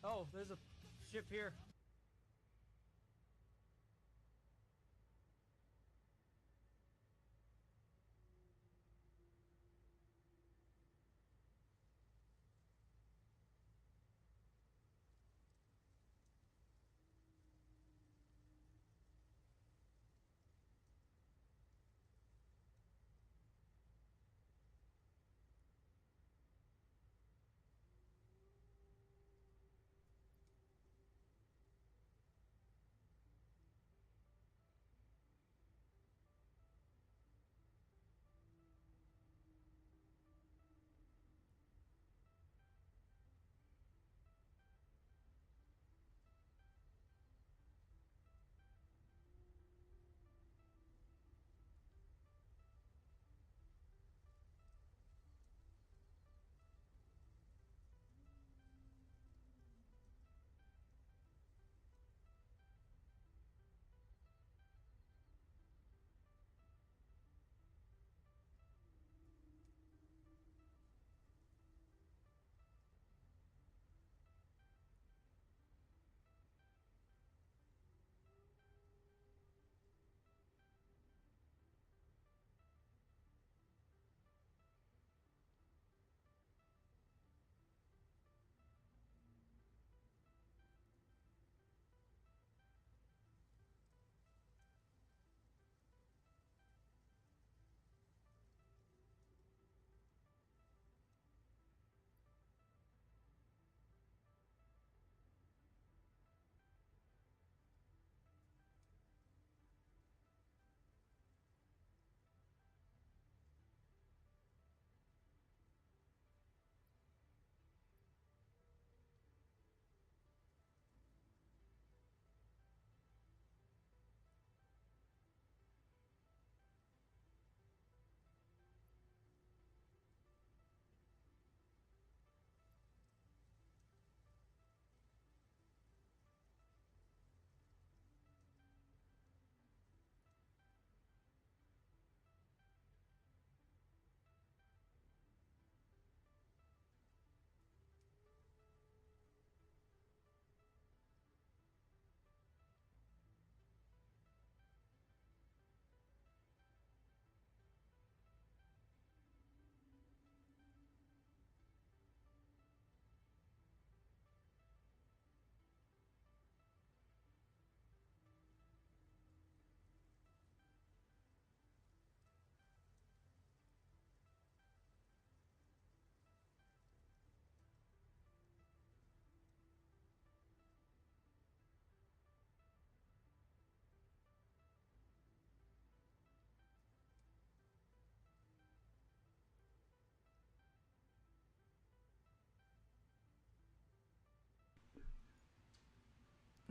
Oh, there's a ship here.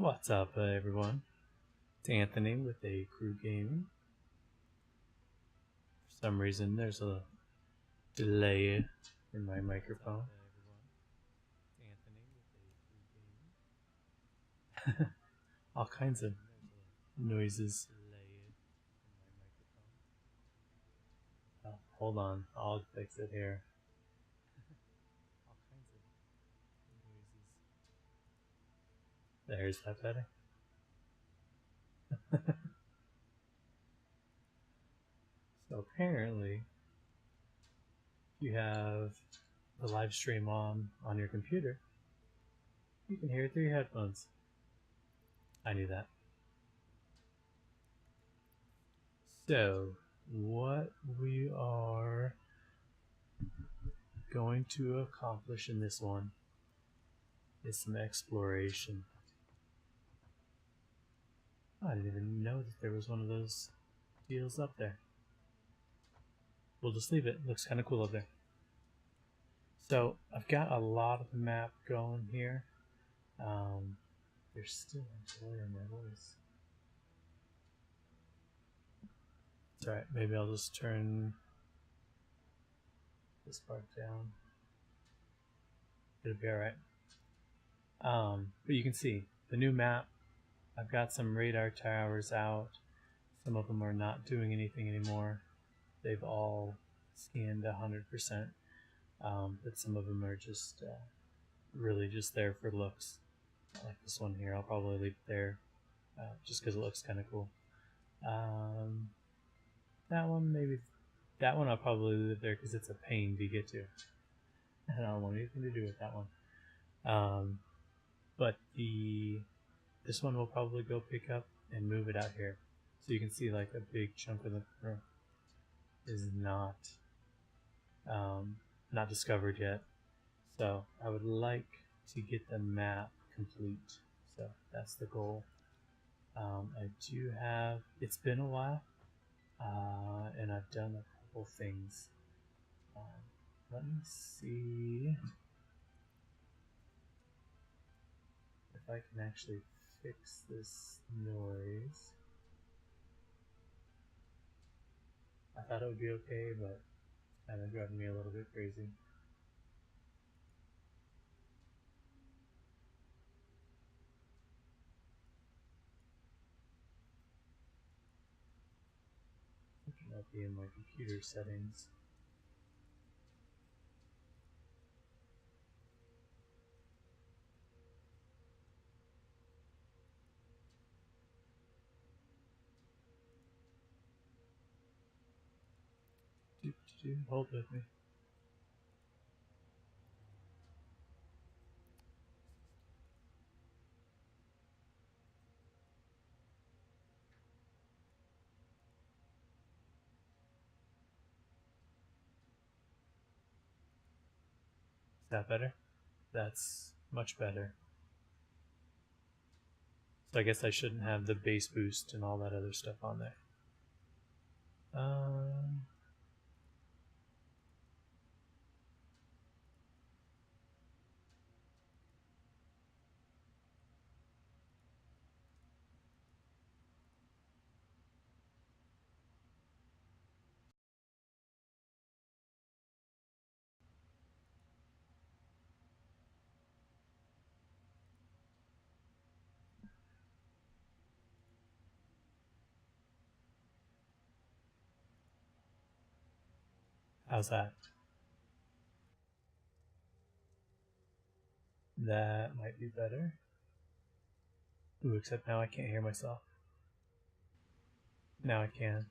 What's up, everyone? It's Anthony with A Crew Gaming. For some reason, there's a delay in my microphone. All kinds of noises. Oh, hold on, I'll fix it here. There's that better. So apparently, you have the live stream on your computer. You can hear it through your headphones. I knew that. So, what we are going to accomplish in this one is some exploration. I didn't even know that there was one of those deals up there. We'll just leave it. Looks kind of cool up there. So I've got a lot of the map going here. There's still a delay in my voice. It's alright. Maybe I'll just turn this part down. It'll be alright. But you can see the new map. I've got some radar towers out. Some of them are not doing anything anymore. They've all scanned 100%. But some of them are just really just there for looks. Like this one here, I'll probably leave it there just because it looks kind of cool. That one, maybe. That one I'll probably leave it there because it's a pain to get to. I don't want anything to do with that one. But this one we'll probably go pick up and move it out here. So you can see like a big chunk of the room is not discovered yet. So I would like to get the map complete. So that's the goal. I do have, it's been a while, and I've done a couple things. Let me see if I can actually fix this noise. I thought it would be okay, but it's kind of driving me a little bit crazy. It might be in my computer settings. Hold with me. Is that better? That's much better. So I guess I shouldn't have the bass boost and all that other stuff on there. How's that? That might be better. Ooh, except now I can't hear myself. Now I can.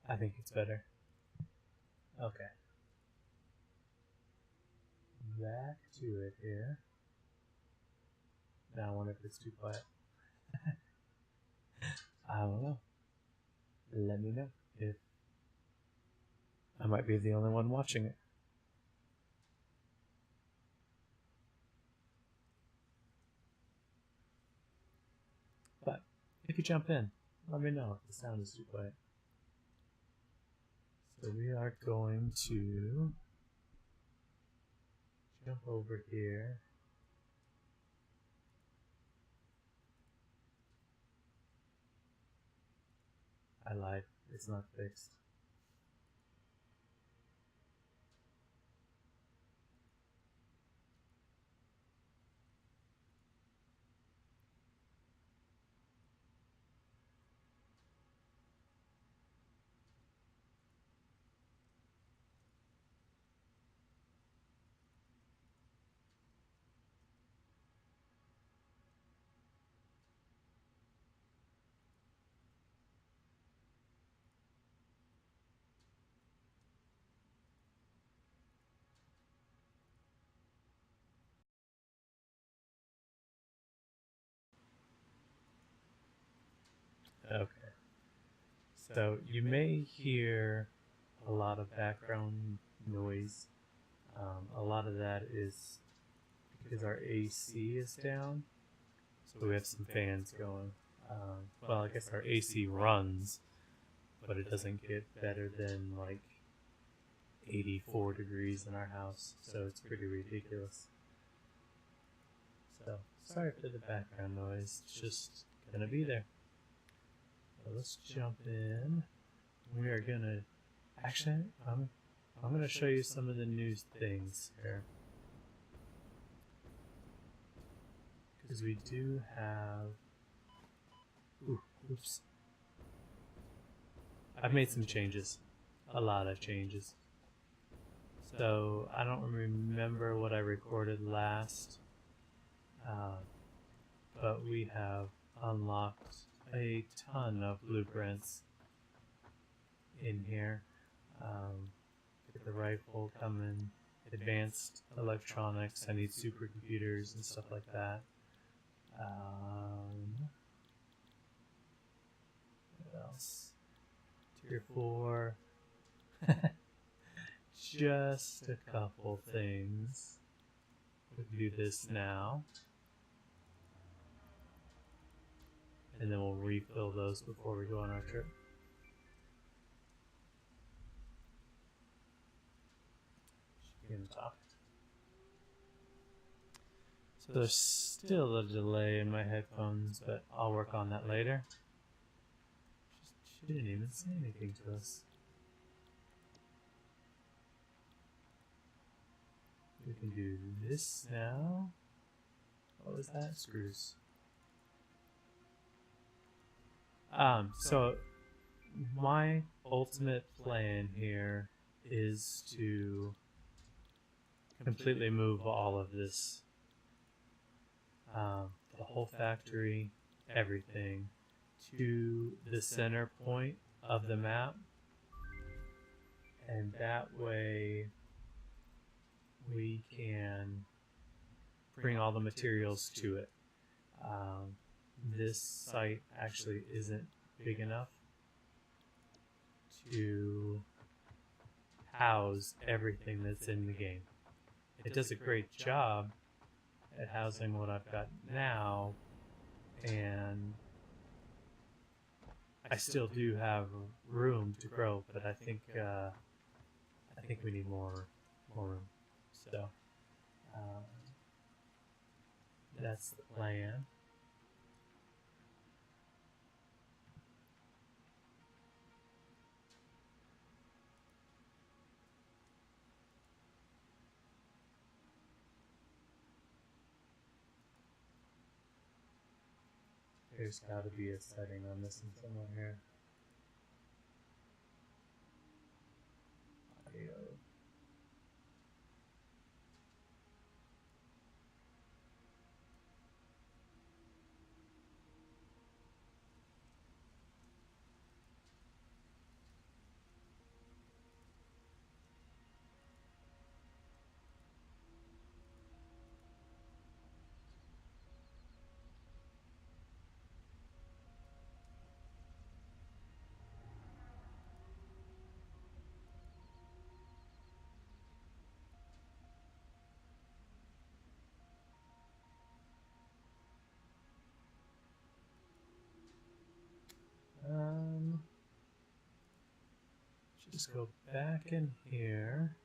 I think it's better. Okay. Back to it here. Now I wonder if it's too quiet. I don't know. Let me know if I might be the only one watching it. But if you jump in, let me know if the sound is too quiet. So we are going to jump over here. I lied. It's not fixed. Okay. So you may hear a lot of background noise. A lot of that is because our AC is down, so we have some fans going. Well, I guess our AC runs, but it doesn't get better than like 84 degrees in our house, so it's pretty ridiculous. So sorry for the background noise, it's just gonna be there. So let's jump in. We are gonna actually I'm gonna show you some of the new things here, because we do have oops. I've made some changes, a lot of changes. So I don't remember what I recorded last, but we have unlocked a ton of blueprints in here. Get the rifle coming, advanced electronics. I need supercomputers and stuff like that. What else? Tier 4. Just a couple things. We can do this now. And then we'll refill those before we go on our trip. Should talk. So there's still a delay in my headphones, but I'll work on that later. She didn't even say anything to us. We can do this now. What was that? Screws. So my ultimate plan here is to completely move all of this, the whole factory, everything, to the center point of the map, and that way we can bring all the materials to it. This site actually isn't big enough to house everything that's in the game. It does a great job at housing what I've got now, and I still do have room to grow, but I think we need more room. So that's the plan. There's got to be a setting on this one somewhere here. Audio. Just go back in here.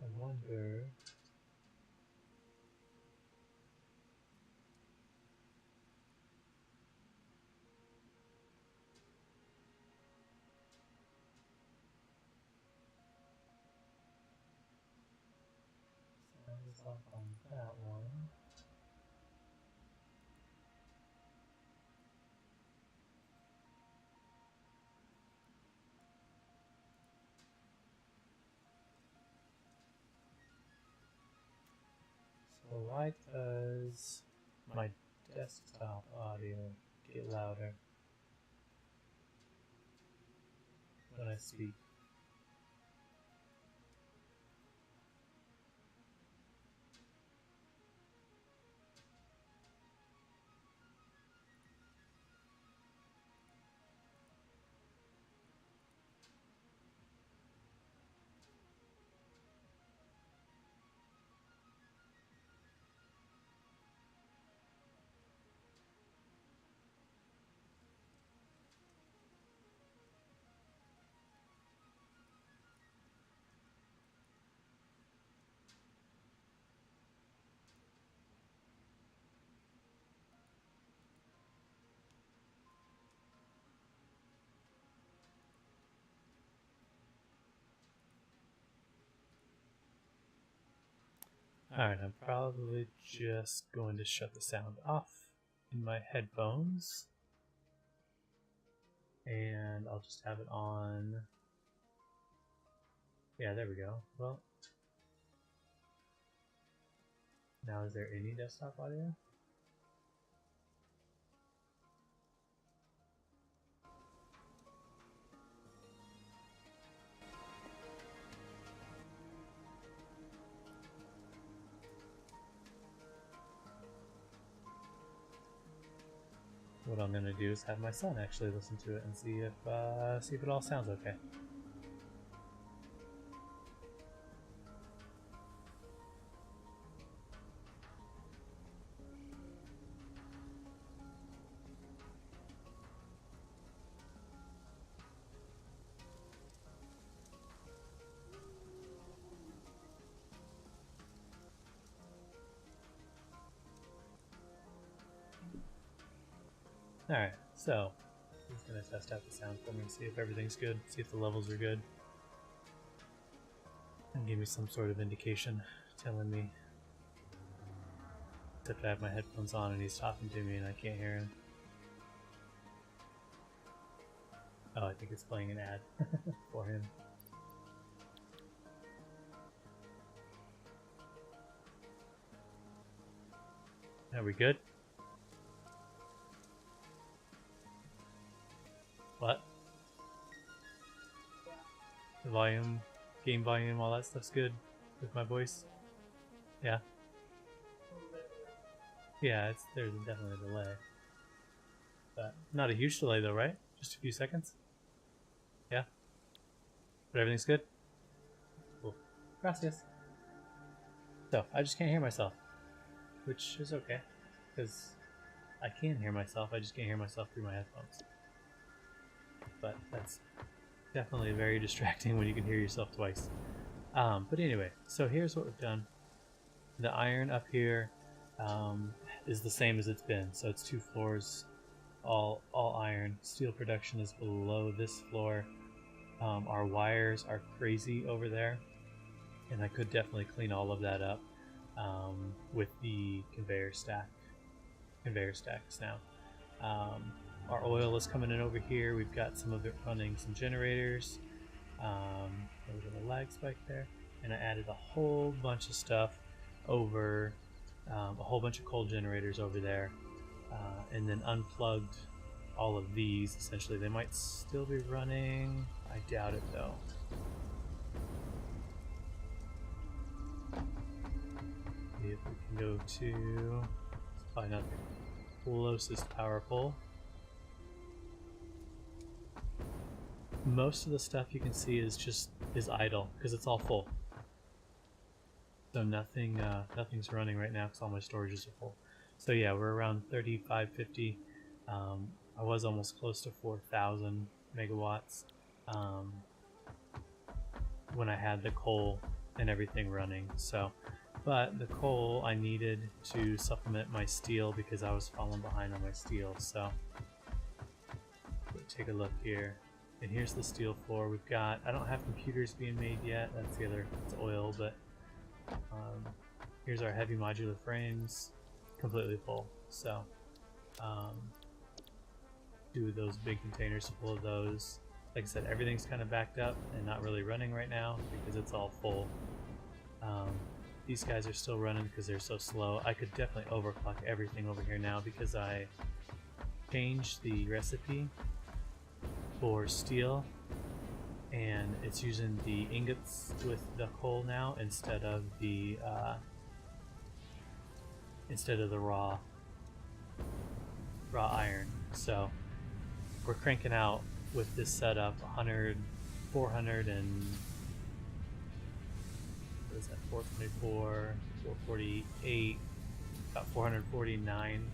I wonder. Off on that one. So why does my desktop audio get louder when I speak? Alright, I'm probably just going to shut the sound off in my headphones. And I'll just have it on. Yeah, there we go. Well, now is there any desktop audio? What I'm gonna do is have my son actually listen to it and see if it all sounds okay. Alright, so he's gonna test out the sound for me, see if everything's good, see if the levels are good, and give me some sort of indication telling me. Except I have my headphones on and he's talking to me and I can't hear him. Oh, I think it's playing an ad for him. Are we good? What? The volume, game volume, all that stuff's good with my voice? Yeah? Yeah, there's definitely a delay. But not a huge delay though, right? Just a few seconds? Yeah? But everything's good? Cool. Gracias. So, I just can't hear myself. Which is okay. Because I can hear myself, I just can't hear myself through my headphones. But that's definitely very distracting when you can hear yourself twice. But anyway, so here's what we've done. The iron up here is the same as it's been. So it's 2 floors, all iron. Steel production is below this floor. Our wires are crazy over there, and I could definitely clean all of that up with the conveyor stacks now. Our oil is coming in over here. We've got some of it running some generators. A little lag spike there, and I added a whole bunch of stuff over, a whole bunch of coal generators over there, and then unplugged all of these. Essentially, they might still be running. I doubt it though. If we can go to, it's probably not the closest power pole. Most of the stuff you can see is idle because it's all full. So nothing's running right now because all my storages are full. So yeah, we're around 3550. I was almost close to 4,000 megawatts when I had the coal and everything running. So, but the coal I needed to supplement my steel because I was falling behind on my steel. So take a look here. And here's the steel floor. We've got, I don't have computers being made yet. That's the other, it's oil, but here's our heavy modular frames, completely full. So do those big containers full of those. Like I said, everything's kind of backed up and not really running right now because it's all full. These guys are still running because they're so slow. I could definitely overclock everything over here now because I changed the recipe for steel, and it's using the ingots with the coal now instead of the raw iron. So we're cranking out with this setup 400 and what is that, 424, 448, about 449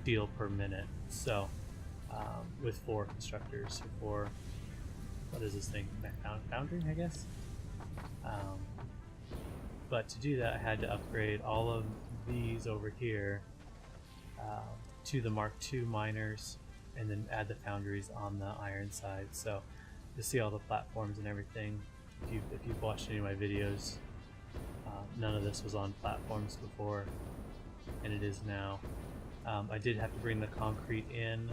steel per minute. So with 4 constructors, or 4, what is this thing, foundry, I guess. But to do that, I had to upgrade all of these over here to the Mark II miners, and then add the foundries on the iron side. So you see all the platforms and everything. If you've watched any of my videos, None of this was on platforms before, and it is now. I did have to bring the concrete in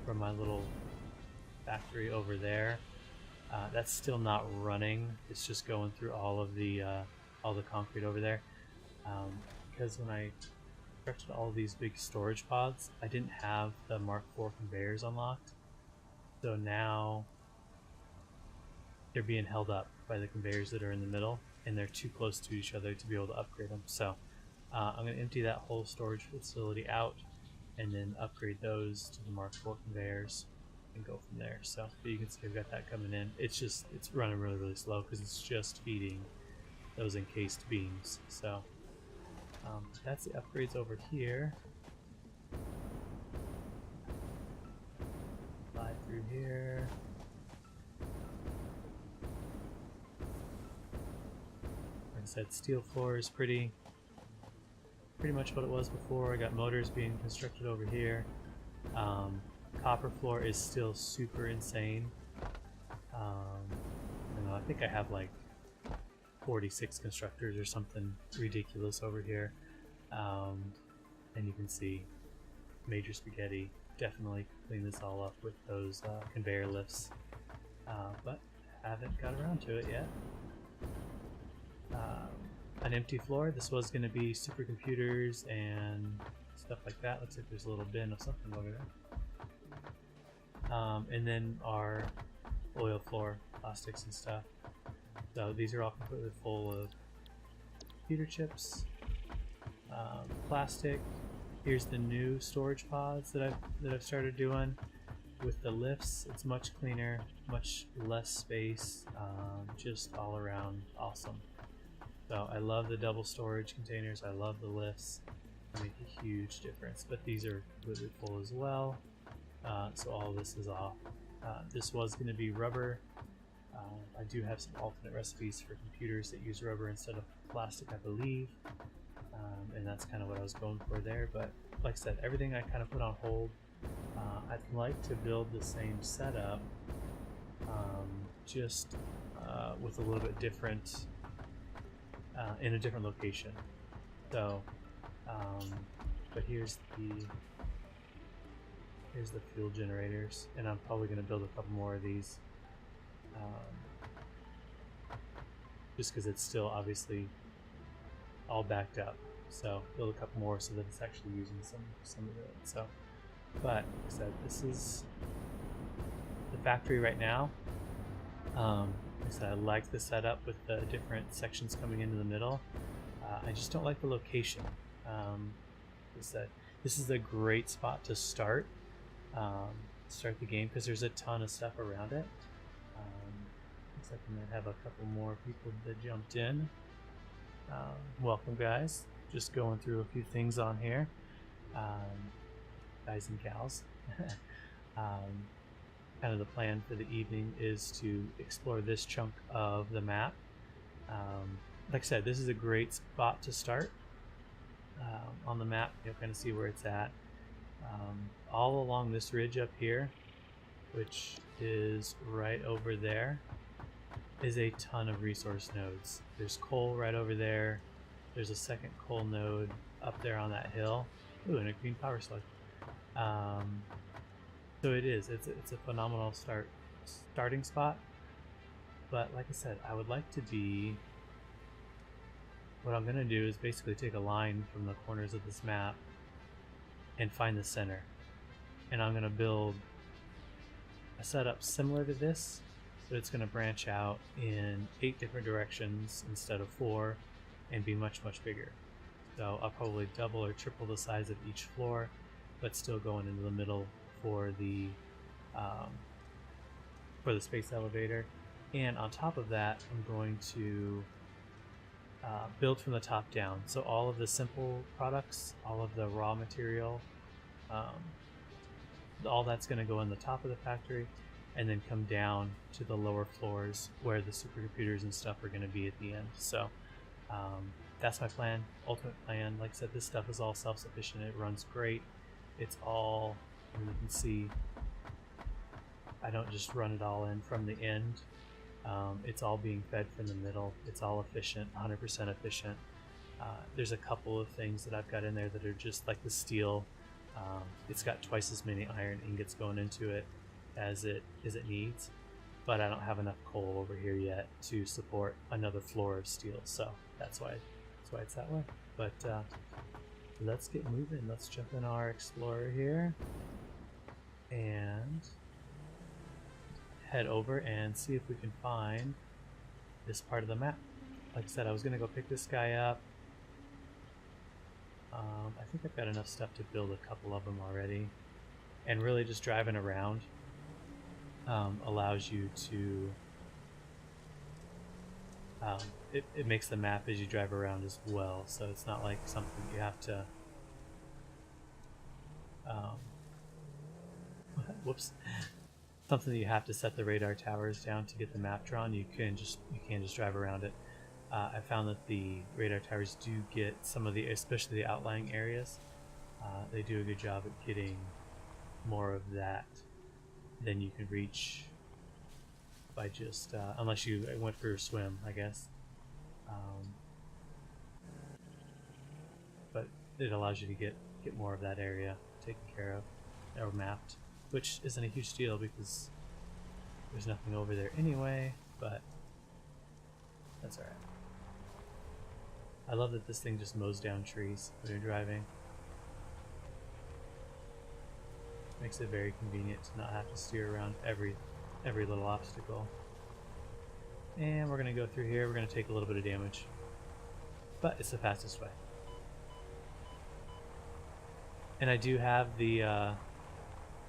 from my little factory over there. That's still not running. It's just going through all the concrete over there. Because when I constructed all these big storage pods, I didn't have the Mark IV conveyors unlocked. So now they're being held up by the conveyors that are in the middle, and they're too close to each other to be able to upgrade them. So I'm going to empty that whole storage facility out and then upgrade those to the Mark IV conveyors and go from there. So you can see I've got that coming in. It's running really slow because it's just feeding those encased beams. So that's the upgrades over here. Fly through here. Like I said, steel floor is pretty much what it was before. I got motors being constructed over here. Copper floor is still super insane. I think I have like 46 constructors or something ridiculous over here. And you can see Major Spaghetti definitely clean this all up with those conveyor lifts, but haven't got around to it yet. An empty floor. This was going to be supercomputers and stuff like that. Looks like there's a little bin of something over there. And then our oil floor, plastics and stuff. So these are all completely full of computer chips, plastic. Here's the new storage pods that I've started doing with the lifts. It's much cleaner, much less space, just all around awesome. So I love the double storage containers. I love the lifts. They make a huge difference. But these are completely full as well. So all of this is off. This was going to be rubber. I do have some alternate recipes for computers that use rubber instead of plastic, I believe. And that's kind of what I was going for there. But like I said, everything I kind of put on hold. I'd like to build the same setup, just with a little bit different, in a different location. So, but here's the fuel generators, and I'm probably going to build a couple more of these, just because it's still obviously all backed up. So build a couple more so that it's actually using some of it. So, but like I said, this is the factory right now. Like I said, I like the setup with the different sections coming into the middle. I just don't like the location. Like I said, this is a great spot to start the game because there's a ton of stuff around it. Looks like we might have a couple more people that jumped in. Welcome, guys. Just going through a few things on here, guys and gals. Kind of the plan for the evening is to explore this chunk of the map. Like I said, this is a great spot to start on the map. You'll kind of see where it's at. All along this ridge up here, which is right over there, is a ton of resource nodes. There's coal right over there. There's a second coal node up there on that hill. Ooh, and a green power slug. So it's a phenomenal starting spot. But like I said, I would like to be. What I'm gonna do is basically take a line from the corners of this map and find the center, and I'm gonna build a setup similar to this, but it's gonna branch out in 8 different directions instead of 4, and be much bigger. So I'll probably double or triple the size of each floor, but still going into the middle for the space elevator. And on top of that, I'm going to build from the top down. So all of the simple products, all of the raw material, all that's going to go in the top of the factory, and then come down to the lower floors where the supercomputers and stuff are going to be at the end. So that's my plan, ultimate plan. Like I said, this stuff is all self-sufficient. It runs great. It's all, and you can see, I don't just run it all in from the end. It's all being fed from the middle. It's all efficient, 100% efficient. There's a couple of things that I've got in there that are just like the steel. It's got twice as many iron ingots going into it as it needs, but I don't have enough coal over here yet to support another floor of steel, so that's why it's that way. But let's get moving. Let's jump in our Explorer here and head over and see if we can find this part of the map. Like I said, I was gonna go pick this guy up. I think I've got enough stuff to build a couple of them already, and really just driving around allows you to it makes the map as you drive around as well, so it's not like something you have to whoops, something that you have to set the radar towers down to get the map drawn. You can just drive around it. I found that the radar towers do get some of the, especially the outlying areas, they do a good job at getting more of that than you can reach by just, unless you went for a swim, I guess. But it allows you to get more of that area taken care of or mapped, which isn't a huge deal because there's nothing over there anyway, but that's alright. I love that this thing just mows down trees when you're driving. Makes it very convenient to not have to steer around every little obstacle. And we're going to go through here. We're going to take a little bit of damage, but it's the fastest way. And I do have the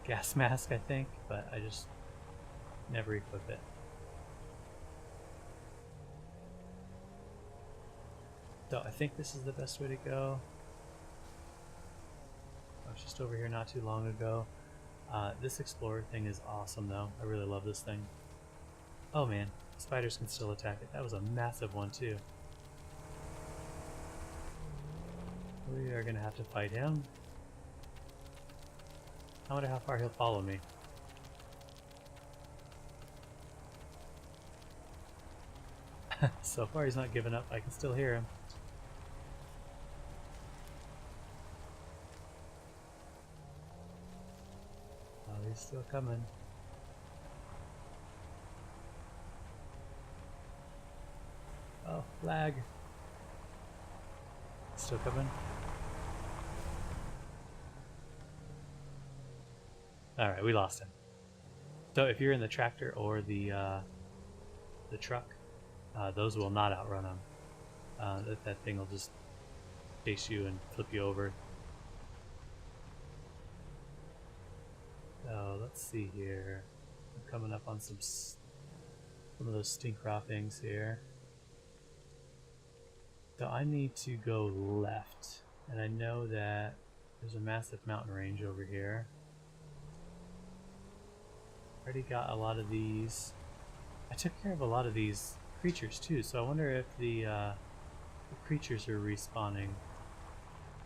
gas mask, I think, but I just never equip it. So I think this is the best way to go. I was just over here not too long ago. This Explorer thing is awesome though. I really love this thing. Oh man, spiders can still attack it. That was a massive one too. We are gonna have to fight him. I wonder how far he'll follow me. So far he's not giving up. I can still hear him. Oh, he's still coming. Oh, lag. Still coming. Alright, we lost him. So if you're in the tractor or the truck, those will not outrun him. That thing will just chase you and flip you over. So let's see here. I'm coming up on some of those stink raw things here. So I need to go left, and I know that there's a massive mountain range over here. Already got a lot of these. I took care of a lot of these creatures too, so I wonder if the creatures are respawning.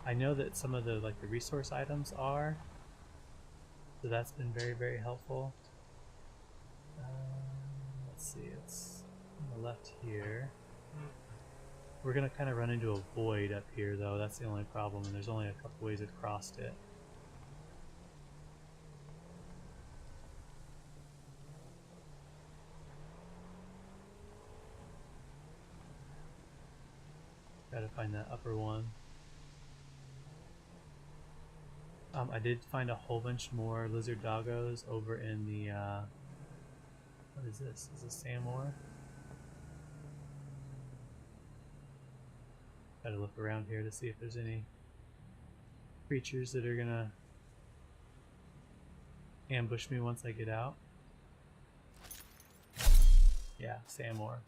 I know that some of the resource items are, so that's been very, very helpful. Let's see, it's on the left here. We're gonna kind of run into a void up here though, that's the only problem, and there's only a couple ways across it. Gotta find that upper one. I did find a whole bunch more lizard doggos over in the, what is this? Is this sand ore? Gotta look around here to see if there's any creatures that are gonna ambush me once I get out. Yeah, sand ore.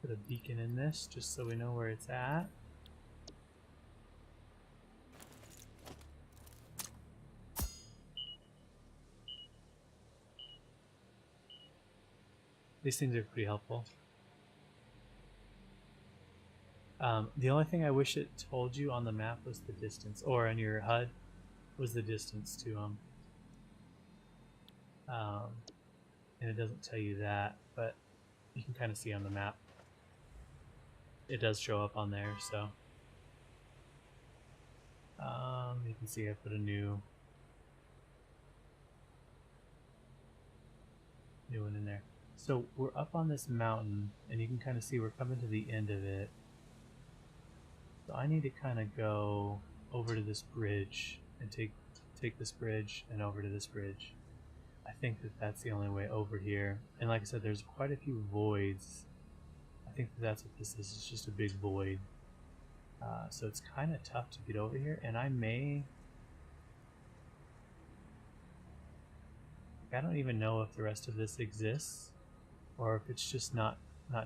Put a beacon in this just so we know where it's at. These things are pretty helpful. The only thing I wish it told you on the map was the distance, or on your HUD was the distance to and it doesn't tell you that, but you can kind of see on the map. It does show up on there, so you can see I put a new one in there. So we're up on this mountain, and you can kind of see we're coming to the end of it. So I need to kind of go over to this bridge and take this bridge and over to this bridge. I think that that's the only way over here. And like I said, there's quite a few voids. I think that that's what this is. It's just a big void. So it's kind of tough to get over here. And I don't even know if the rest of this exists, or if it's just not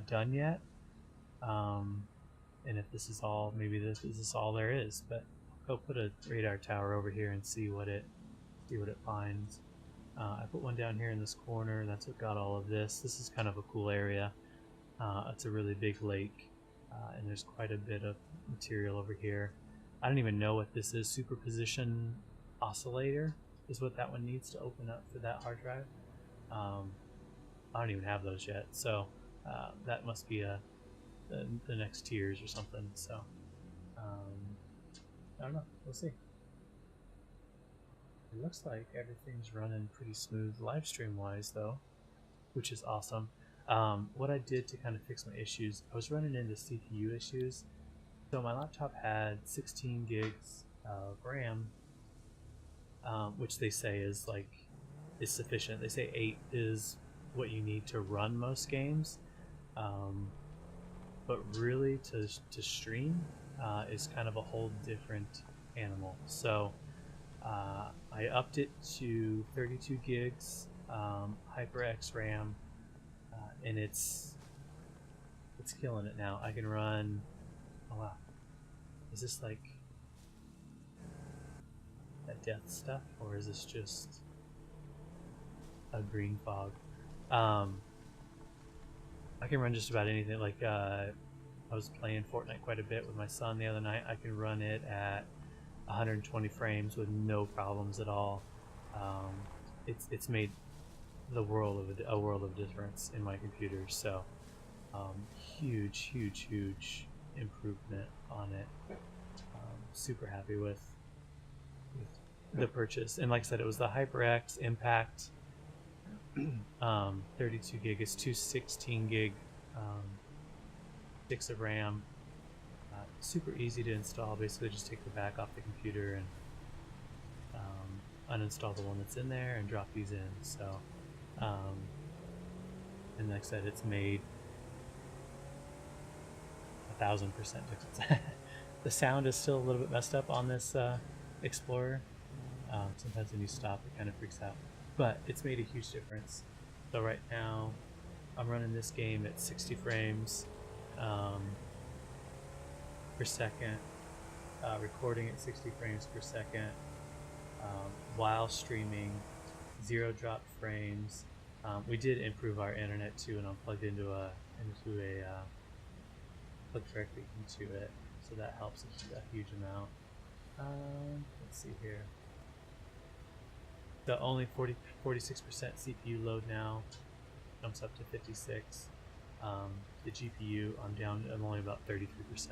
done yet. And if this is all, maybe this is all there is. But I'll go put a radar tower over here and see what it finds. I put one down here in this corner. That's what got all of this. This is kind of a cool area. It's a really big lake, and there's quite a bit of material over here. I don't even know what this is. Superposition oscillator is what that one needs to open up for that hard drive. I don't even have those yet, so that must be the next tiers or something. So I don't know. We'll see. It looks like everything's running pretty smooth live stream wise though, which is awesome. What I did to kind of fix my issues, I was running into CPU issues. So my laptop had 16 gigs of RAM, which they say is sufficient. They say 8 is what you need to run most games, but really to stream is kind of a whole different animal. So I upped it to 32 gigs HyperX RAM, and it's killing it now. I can run. Oh wow, is this like that death stuff, or is this just a green fog? I can run just about anything. Like I was playing Fortnite quite a bit with my son the other night. I can run it at 120 frames with no problems at all. It's made a world of difference in my computer. So huge improvement on it. Super happy with the purchase. And like I said, it was the HyperX Impact 32 gig. It's 216 gig sticks of RAM. Super easy to install. Basically just take the back off the computer and uninstall the one that's in there and drop these in. So and like I said, it's made 1000% difference. The sound is still a little bit messed up on this Explorer. Sometimes when you stop it kind of freaks out, but it's made a huge difference. So right now I'm running this game at 60 frames per second, recording at 60 frames per second, while streaming, 0 drop frames. We did improve our internet too, and I'm plugged into a plug directly into it, so that helps a huge amount. Let's see here. The only 46% CPU load now, jumps up to 56. The GPU, I'm only about 33%,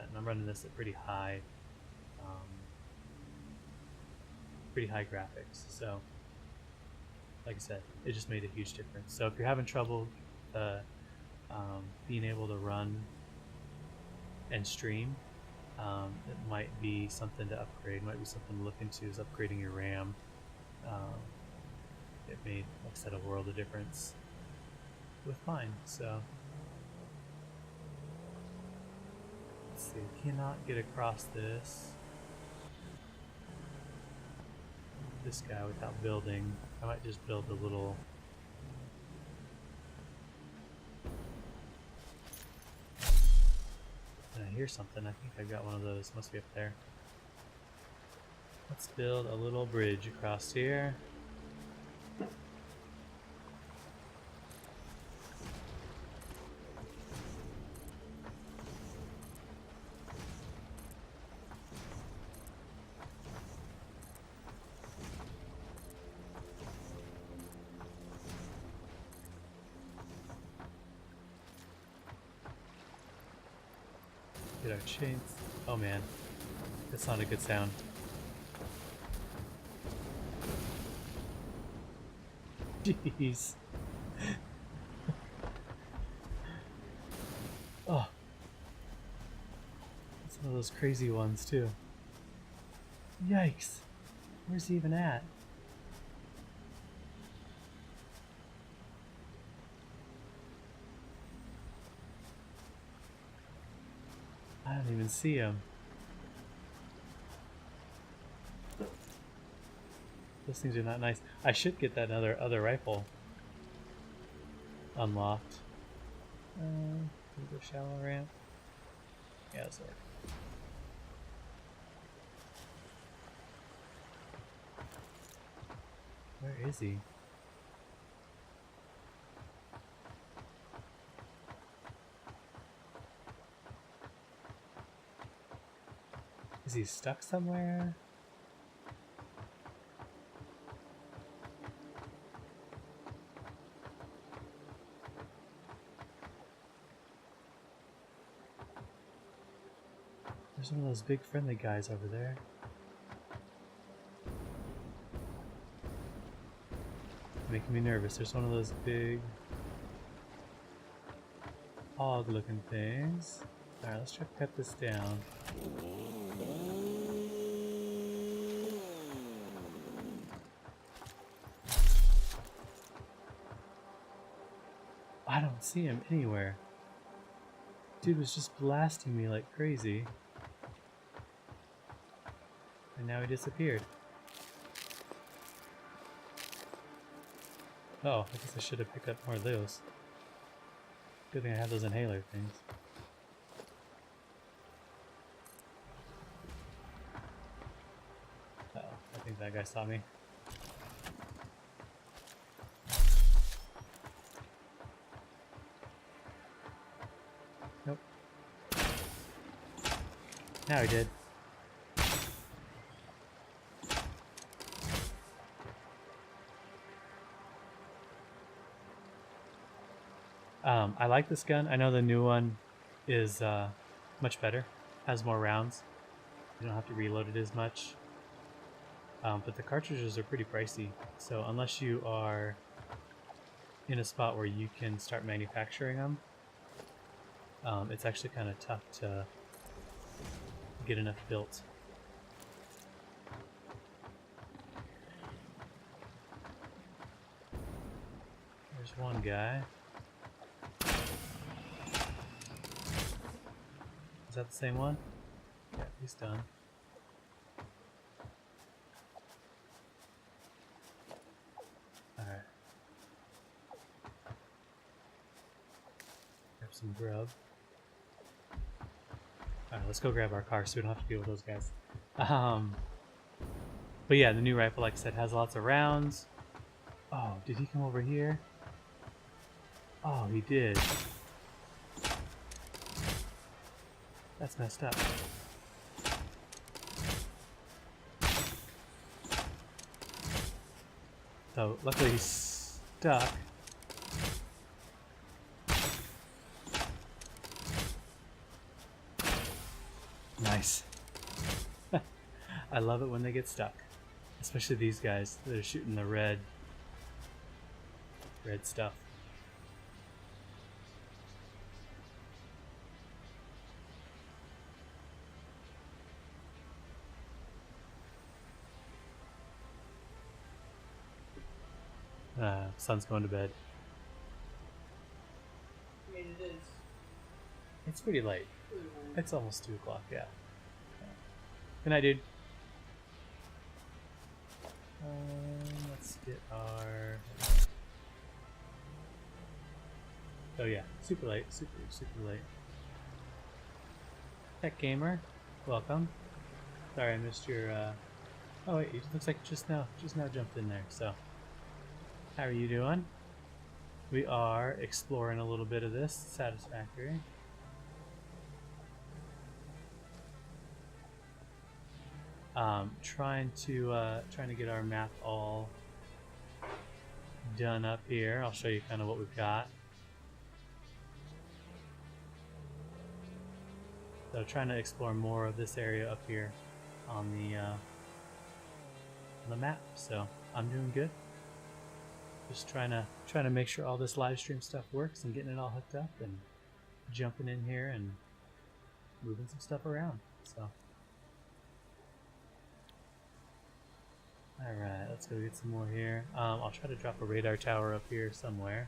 and I'm running this at pretty high graphics. So, like I said, it just made a huge difference. So if you're having trouble being able to run and stream, it might be something to upgrade. Might be something to look into, is upgrading your RAM. It made, like I said, a world of difference with mine. So let's see, I cannot get across this guy without building. I might just build a little. And I hear something. I think I got one of those. Must be up there. Let's build a little bridge across here. Get our chains. Oh man, that's not a good sound. Jeez. Oh. It's one of those crazy ones too. Yikes. Where's he even at? I don't even see him. Those things are not nice. I should get that other rifle unlocked. The shallow ramp. Yeah, that's it. Where is he? Is he stuck somewhere? There's one of those big friendly guys over there. Making me nervous. There's one of those big hog looking things. Alright, let's try to cut this down. I don't see him anywhere. Dude was just blasting me like crazy. And now he disappeared. Oh, I guess I should have picked up more of those. Good thing I have those inhaler things. Uh oh, I think that guy saw me. Nope. Now he did. I like this gun. I know the new one is much better, has more rounds. You don't have to reload it as much. But the cartridges are pretty pricey, so unless you are in a spot where you can start manufacturing them, it's actually kind of tough to get enough built. There's one guy. Is that the same one? Yeah, he's done. Alright. Grab some grub. Alright, let's go grab our car so we don't have to deal with those guys. But yeah, the new rifle, like I said, has lots of rounds. Oh, did he come over here? Oh, he did. That's messed up. So, luckily he's stuck. Nice. I love it when they get stuck. Especially these guys that are shooting the red stuff. Sun's going to bed. I mean, it is. It's pretty late. It's almost 2 o'clock, yeah. Good night, dude. Let's get our... Oh yeah, super late, super late. Tech Gamer, welcome. Sorry I missed your, Oh wait, it looks like you just now jumped in there, so... How are you doing? We are exploring a little bit of this Satisfactory. Trying to get our map all done up here. I'll show you kind of what we've got. So So trying to explore more of this area up here on the map. So I'm doing good. Just trying to make sure all this live stream stuff works and getting it all hooked up and jumping in here and moving some stuff around. So alright, let's go get some more here. I'll try to drop a radar tower up here somewhere.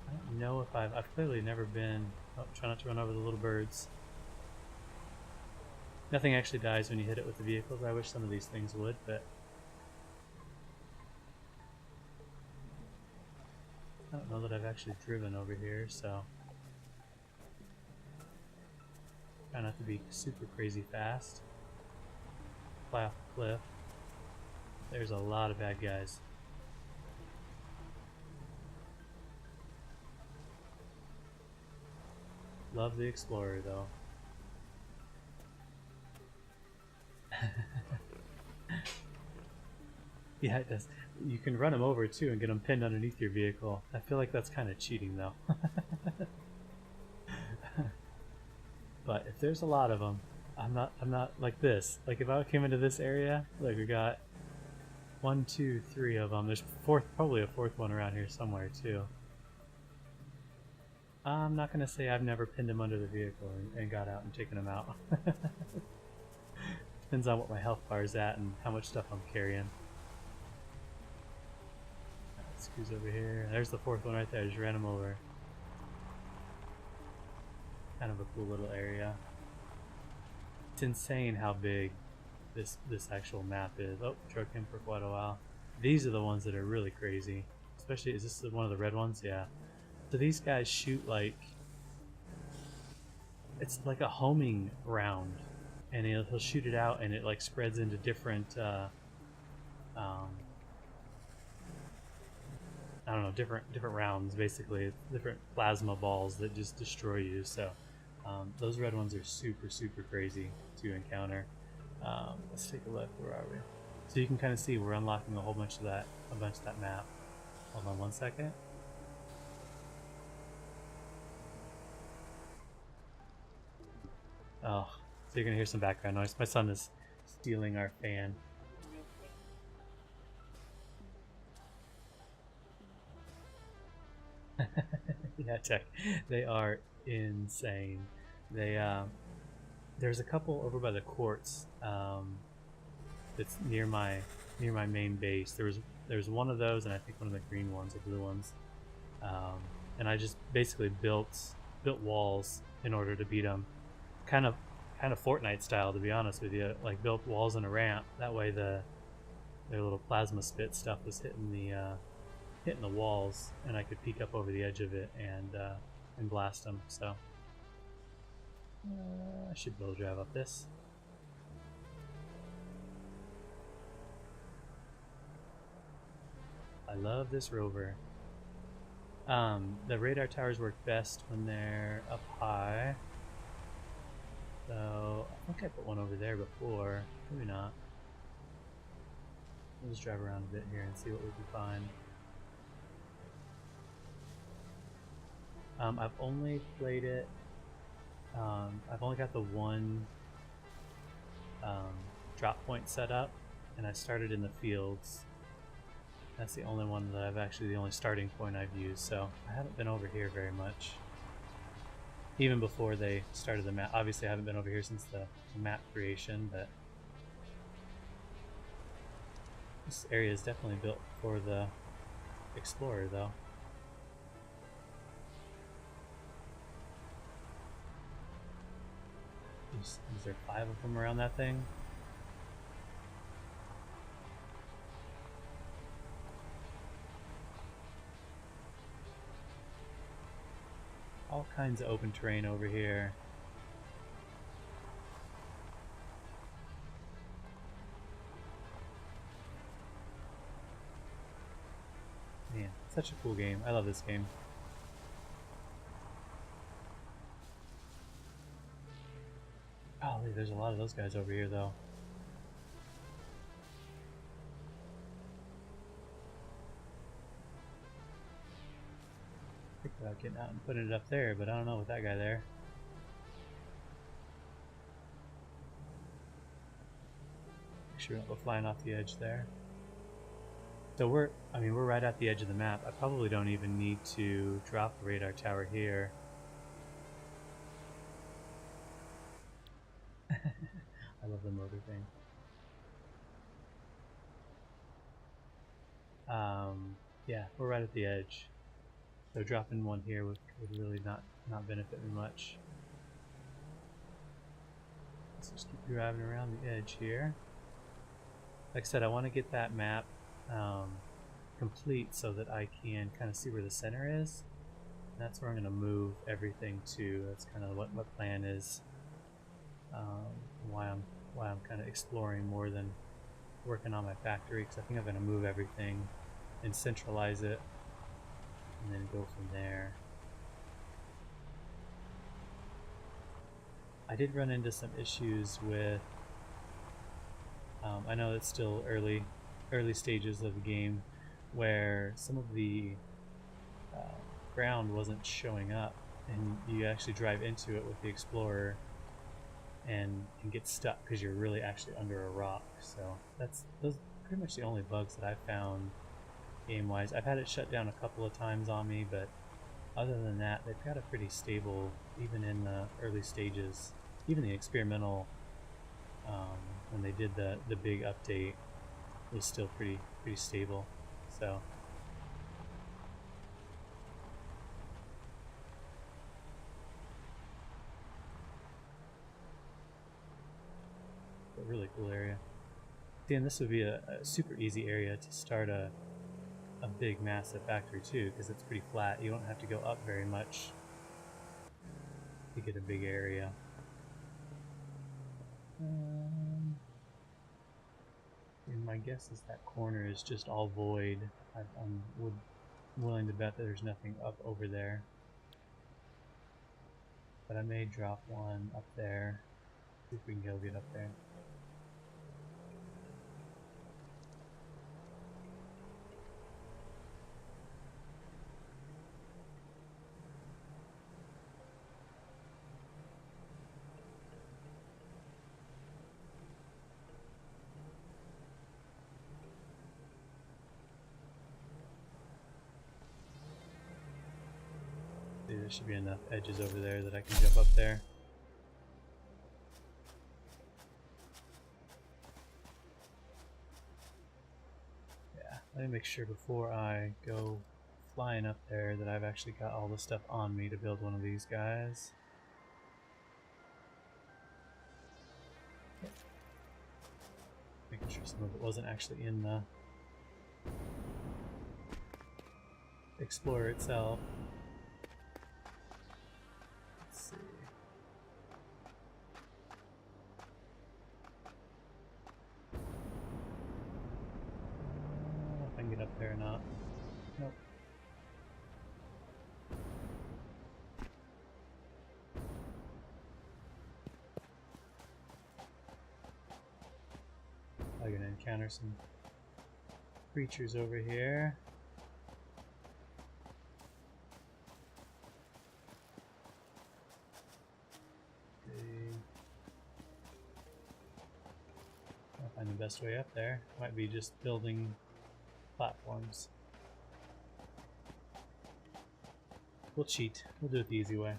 I don't know if I've clearly never been. Oh, try not to run over the little birds. Nothing actually dies when you hit it with the vehicles. I wish some of these things would, but I don't know that I've actually driven over here, so try not to be super crazy fast. Fly off the cliff. There's a lot of bad guys. Love the Explorer though. Yeah, it does. You can run them over too and get them pinned underneath your vehicle. I feel like that's kind of cheating though. But if there's a lot of them, I'm not like this. Like if I came into this area, like we got 1, 2, 3 of them. There's probably a fourth one around here somewhere too. I'm not gonna say I've never pinned him under the vehicle and got out and taken him out. Depends on what my health bar is at and how much stuff I'm carrying. Let's squeeze over here. There's the fourth one right there. I just ran him over. Kind of a cool little area. It's insane how big this actual map is. Oh, drug him for quite a while. These are the ones that are really crazy. Especially, is this one of the red ones? Yeah. So these guys shoot like, it's like a homing round, and he'll shoot it out, and it like spreads into different, I don't know, different rounds basically, different plasma balls that just destroy you. So those red ones are super crazy to encounter. Let's take a look. Where are we? So you can kind of see we're unlocking a bunch of that map. Hold on one second. Oh, so you're gonna hear some background noise. My son is stealing our fan. Yeah, Tech. They are insane. They there's a couple over by the quartz that's near my main base. There's one of those, and I think one of the green ones or blue ones. And I just basically built walls in order to beat them. Kind of Fortnite style, to be honest with you. Like built walls and a ramp. That way their little plasma spit stuff was hitting the walls, and I could peek up over the edge of it and blast them. So I should be able to drive up this. I love this rover. The radar towers work best when they're up high. So I think I put one over there before. Maybe not. We'll just drive around a bit here and see what we can find. I've only played it. I've only got the one drop point set up, and I started in the fields. That's the only one that the only starting point I've used, so I haven't been over here very much. Even before they started the map. Obviously I haven't been over here since the map creation, but this area is definitely built for the Explorer though. Is there 5 of them around that thing? All kinds of open terrain over here. Man, such a cool game. I love this game. Golly, there's a lot of those guys over here though. Think about getting out and putting it up there, but I don't know with that guy there. Make sure we don't go flying off the edge there. So we're right at the edge of the map. I probably don't even need to drop the radar tower here. I love the motor thing. Yeah, we're right at the edge. So dropping one here would really not benefit me much. Let's just keep driving around the edge here. Like I said, I want to get that map complete so that I can kind of see where the center is. And that's where I'm going to move everything to. That's kind of what my plan is. Why I'm kind of exploring more than working on my factory, because I think I'm going to move everything and centralize it and then go from there. I did run into some issues with I know it's still early stages of the game, where some of the ground wasn't showing up, and you actually drive into it with the Explorer and get stuck because you're really actually under a rock. So those are pretty much the only bugs that I've found game-wise. I've had it shut down a couple of times on me, but other than that, they've got a pretty stable, even in the early stages. Even the experimental, when they did the big update, was still pretty stable. So a really cool area. And this would be a super easy area to start a big massive factory too, because it's pretty flat. You don't have to go up very much to get a big area. And my guess is that corner is just all void. I'm willing to bet that there's nothing up over there. But I may drop one up there. See if we can go get up there. There should be enough edges over there that I can jump up there. Yeah, let me make sure before I go flying up there that I've actually got all the stuff on me to build one of these guys. Making sure some of it wasn't actually in the Explorer itself. Let's see. I don't know if I can get up there or not. Nope. I'm gonna encounter some creatures over here. I'll find the best way up there. Might be just building platforms. We'll cheat. We'll do it the easy way.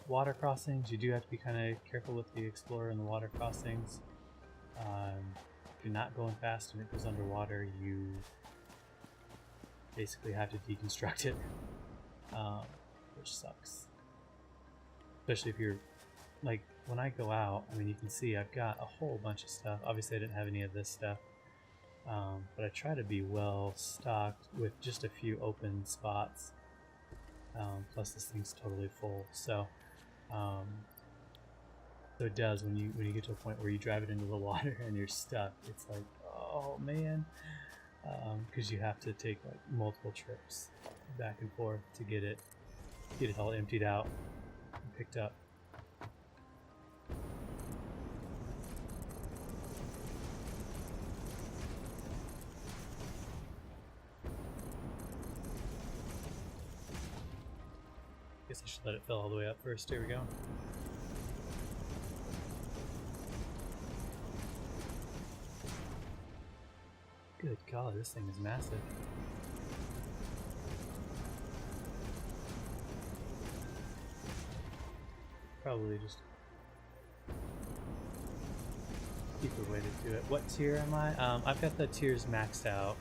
Water crossings, you do have to be kind of careful with the Explorer and the water crossings. If you're not going fast and it goes underwater, you basically have to deconstruct it, which sucks. Especially if you're, like, when I go out, I mean, you can see I've got a whole bunch of stuff. Obviously I didn't have any of this stuff, but I try to be well stocked with just a few open spots. Plus this thing's totally full, so it does when you get to a point where you drive it into the water and you're stuck. It's like, oh man, because you have to take like multiple trips back and forth to get it all emptied out and picked up. guess I should let it fill all the way up first. Here we go. Good God, this thing is massive. Probably just cheaper way to do it. What tier am I? I've got the tiers maxed out.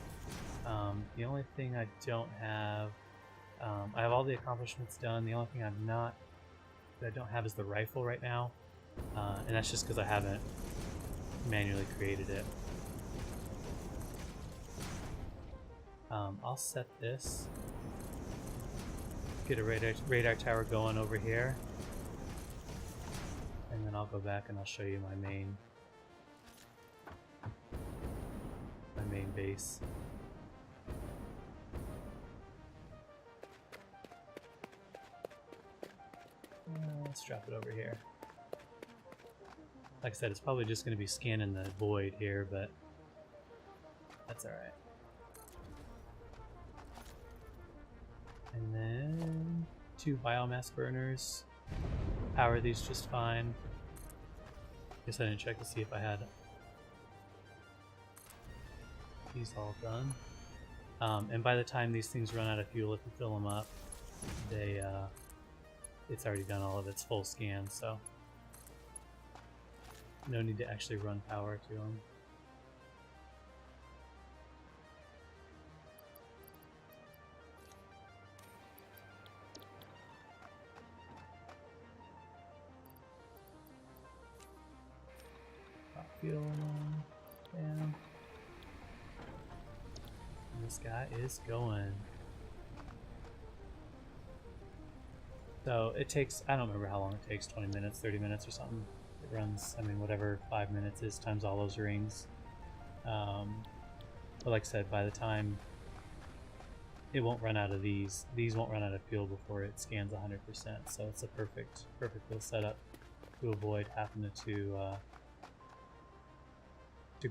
The only thing I don't have, I have all the accomplishments done. The only thing that I don't have is the rifle right now, and that's just because I haven't manually created it. I'll set this, get a radar tower going over here, and then I'll go back and I'll show you my main base. Let's drop it over here. Like I said, it's probably just going to be scanning the void here, but that's alright. And then 2 biomass burners. Power these just fine. Guess I didn't check to see if I had these all done. And by the time these things run out of fuel, if you fill them up, it's already done all of its full scan, so no need to actually run power to them. Fuel down. And this guy is going. So it takes, I don't remember how long it takes, 20 minutes, 30 minutes or something. It runs, I mean, whatever 5 minutes is times all those rings. But like I said, by the time it won't run out of these won't run out of fuel before it scans 100%. So it's a perfect little setup to avoid having to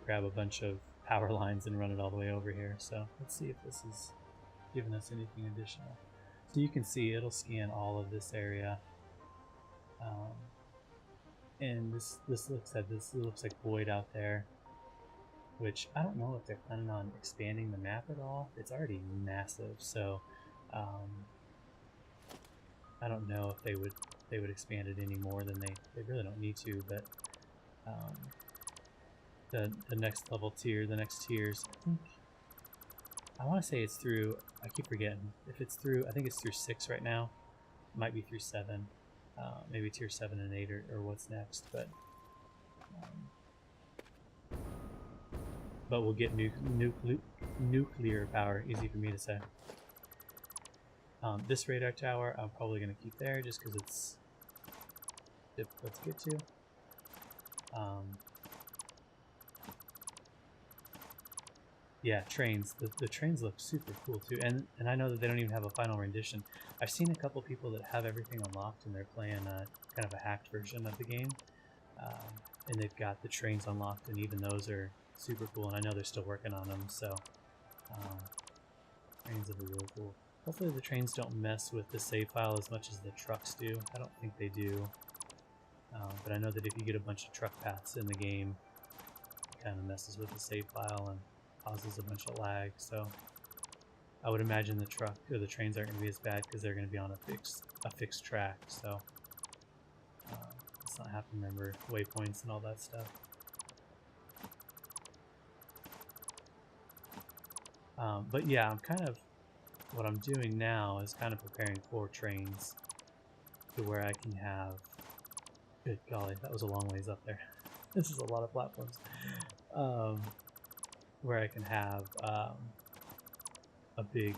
grab a bunch of power lines and run it all the way over here. So let's see if this is giving us anything additional. So you can see it'll scan all of this area, and this looks like void out there, which I don't know if they're planning on expanding the map at all. It's already massive, so I don't know if they would expand it any more than they really don't need to. But the next level tier, the next tiers, I want to say it's through, I keep forgetting if it's through, I think it's through 6 right now. It might be through 7, maybe tier 7 and 8 or what's next, but we'll get nuclear power, easy for me to say. This radar tower I'm probably going to keep there just because it's difficult to get to. Yeah, trains. The trains look super cool too, and I know that they don't even have a final rendition. I've seen a couple people that have everything unlocked and they're playing kind of a hacked version of the game, and they've got the trains unlocked, and even those are super cool. And I know they're still working on them, so trains will be really cool. Hopefully the trains don't mess with the save file as much as the trucks do. I don't think they do, but I know that if you get a bunch of truck paths in the game, it kind of messes with the save file and causes a bunch of lag. So I would imagine the trains aren't going to be as bad because they're going to be on a fixed track. So let's not have to remember waypoints and all that stuff. But yeah, what I'm doing now is kind of preparing 4 trains to where I can have, good golly, that was a long ways up there. This is a lot of platforms. Where I can have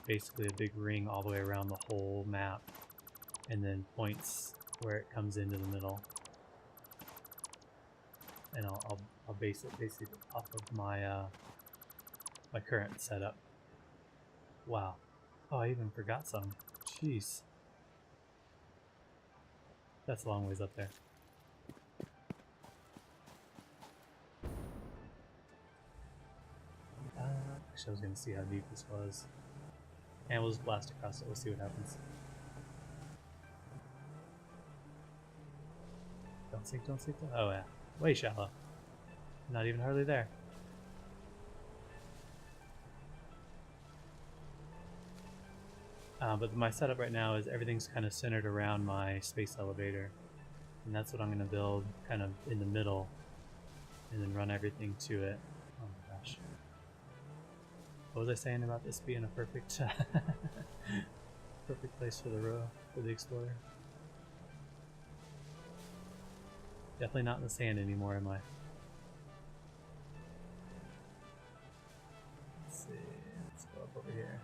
basically a big ring all the way around the whole map, and then points where it comes into the middle. And I'll base it basically off of my my current setup. Wow. Oh, I even forgot some. Jeez. That's a long ways up there. Actually, I was going to see how deep this was. And we'll just blast across it. We'll see what happens. Don't sink, don't sink. Oh yeah, way shallow. Not even hardly there. But my setup right now is everything's kind of centered around my space elevator. And that's what I'm going to build kind of in the middle and then run everything to it. Oh my gosh. What was I saying about this being a perfect perfect place for the Explorer? Definitely not in the sand anymore, am I? Let's see. Let's go up over here.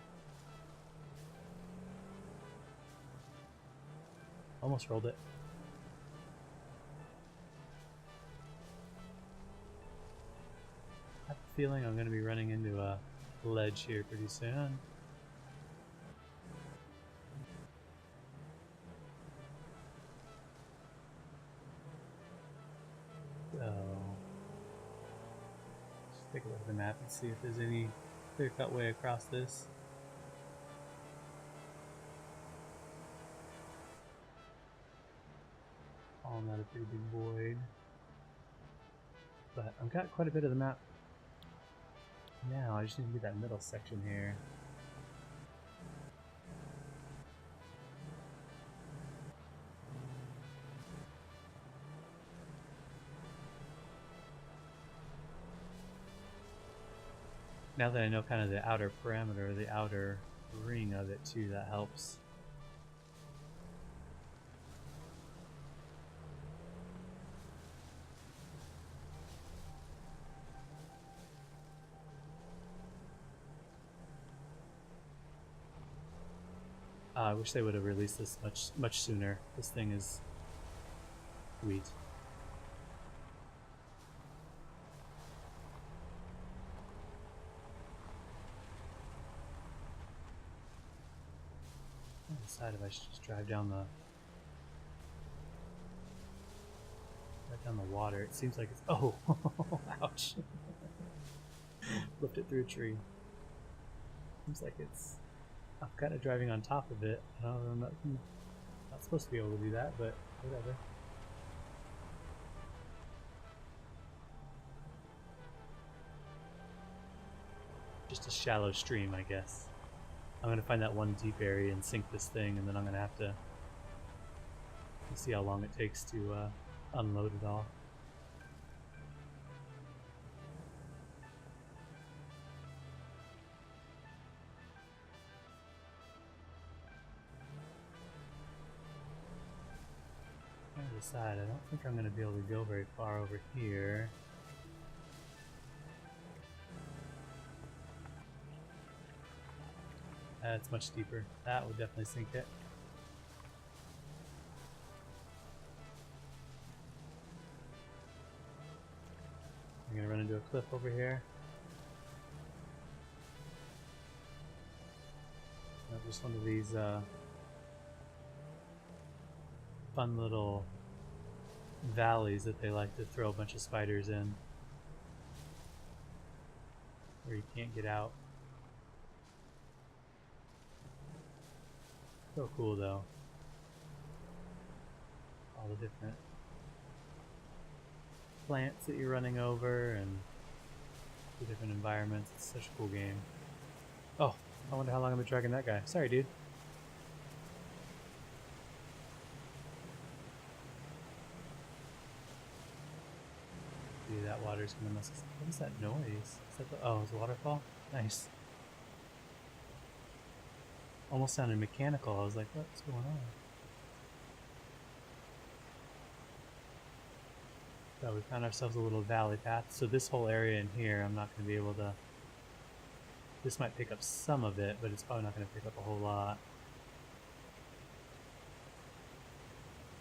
Almost rolled it. I have a feeling I'm going to be running into a ledge here pretty soon. So, let's take a look at the map and see if there's any clear-cut way across this. Calling that a pretty big void. But I've got quite a bit of the map now. I just need to get that middle section here. Now that I know kind of the outer parameter, the outer ring of it too, that helps. I wish they would have released this much sooner. This thing is sweet. I decided I should just drive down the water. It seems like it's ouch. Flipped it through a tree. Seems like it's I'm kind of driving on top of it. I'm not supposed to be able to do that, but whatever. Just a shallow stream, I guess. I'm gonna find that one deep area and sink this thing, and then I'm gonna have to see how long it takes to unload it all. I decide I don't think I'm gonna be able to go very far over here. That's much deeper. That would definitely sink it. I'm gonna run into a cliff over here. Just one of these fun little valleys that they like to throw a bunch of spiders in, where you can't get out. So cool though. All the different plants that you're running over and the different environments. It's such a cool game. Oh, I wonder how long I've been dragging that guy. Sorry, dude. Dude, that water's gonna mess us up. What is that noise? Is that oh, it's a waterfall? Nice. Almost sounded mechanical. I was like, what's going on? So we found ourselves a little valley path. So this whole area in here, I'm not going to be able to... This might pick up some of it, but it's probably not going to pick up a whole lot.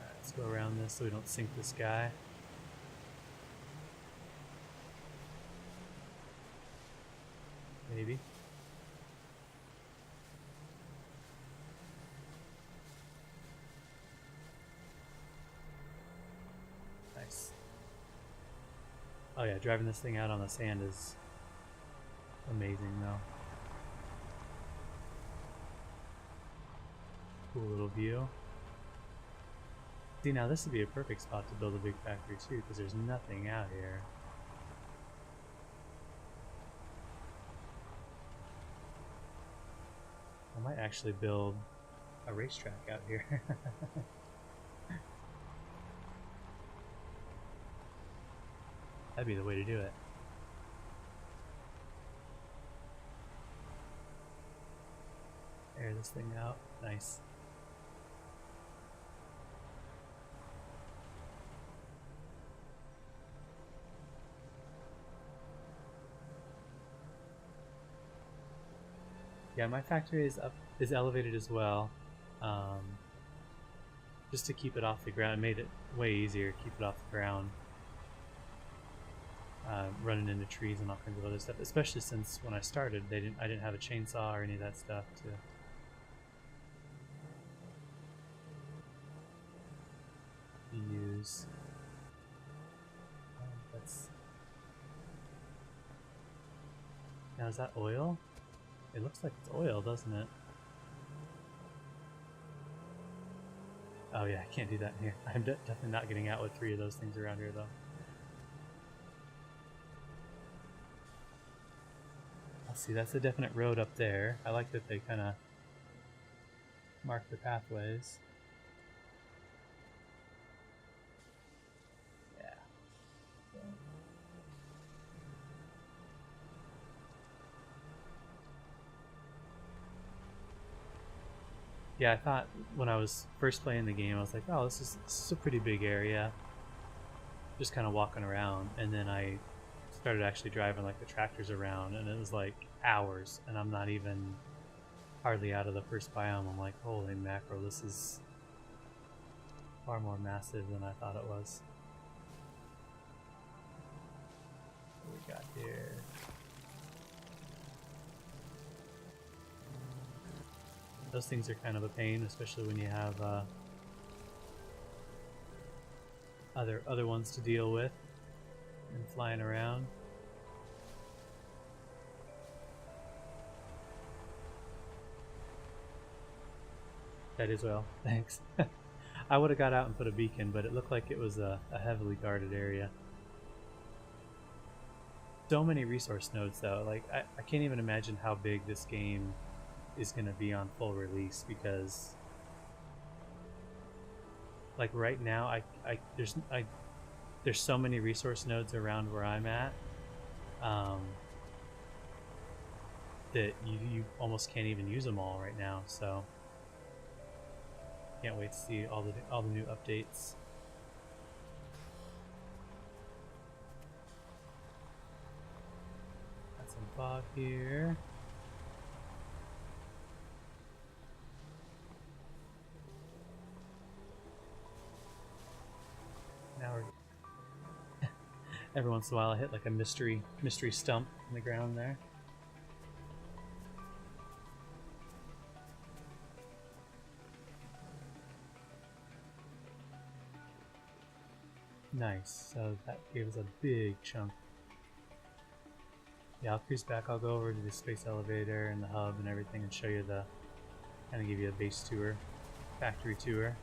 Alright, let's go around this so we don't sink this guy. Maybe. Nice. Oh yeah, driving this thing out on the sand is amazing though. Cool little view. See, now this would be a perfect spot to build a big factory too, because there's nothing out here. I might actually build a racetrack out here. That'd be the way to do it. Air this thing out. Nice. Yeah, my factory is elevated as well, just to keep it off the ground. It made it way easier to keep it off the ground, running into trees and all kinds of other stuff. Especially since when I started, I didn't have a chainsaw or any of that stuff to use. Now is that oil? It looks like it's oil, doesn't it? Oh yeah, I can't do that in here. I'm definitely not getting out with 3 of those things around here though. I'll see, that's a definite road up there. I like that they kind of mark the pathways. Yeah, I thought when I was first playing the game, I was like, oh, this is a pretty big area. Just kind of walking around, and then I started actually driving like the tractors around, and it was like hours, and I'm not even hardly out of the first biome. I'm like, holy mackerel, this is far more massive than I thought it was. What we got here? Those things are kind of a pain, especially when you have other ones to deal with and flying around. That is well, thanks. I would have got out and put a beacon, but it looked like it was a heavily guarded area. So many resource nodes though, like I can't even imagine how big this game is going to be on full release, because like right now there's so many resource nodes around where I'm at that you almost can't even use them all right now, so can't wait to see all the new updates. Got some fog here. Every once in a while I hit like a mystery stump in the ground there. Nice, so that gave us a big chunk. Yeah, I'll cruise back, I'll go over to the space elevator and the hub and everything and show you kind of give you a base tour, factory tour.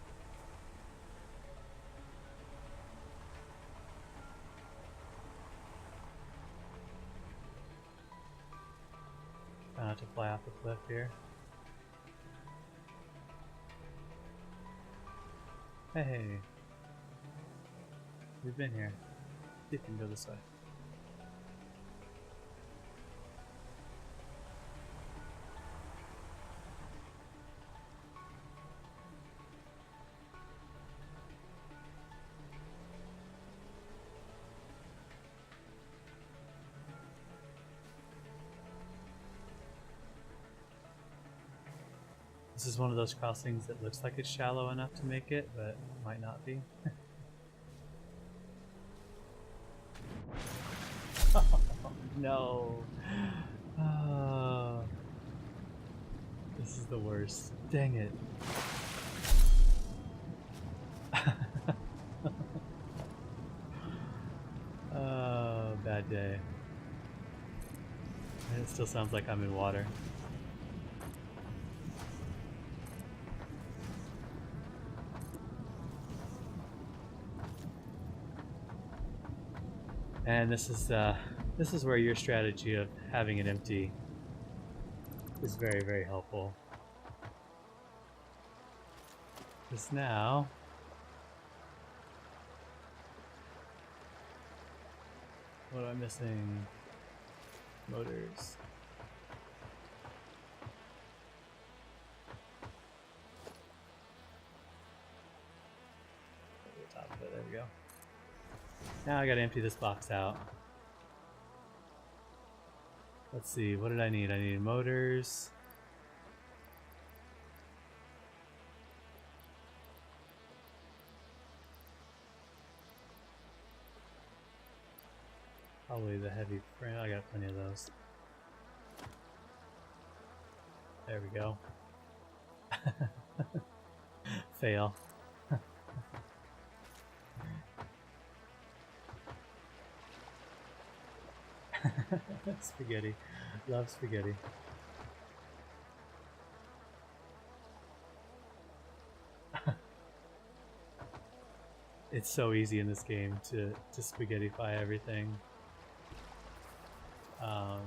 Not to fly off the cliff here. Hey, we've been here. See if we can go this way. This is one of those crossings that looks like it's shallow enough to make it, but might not be. Oh, no. Oh, this is the worst. Dang it. Oh, bad day. It still sounds like I'm in water. And this is where your strategy of having it empty is very, very helpful. Because now what am I missing? Motors. Over the top of it, there we go. Now I gotta empty this box out. Let's see, what did I need? I needed motors. Probably the heavy frame. I got plenty of those. There we go. Fail. Spaghetti. Love spaghetti. It's so easy in this game to spaghettify everything. Alright,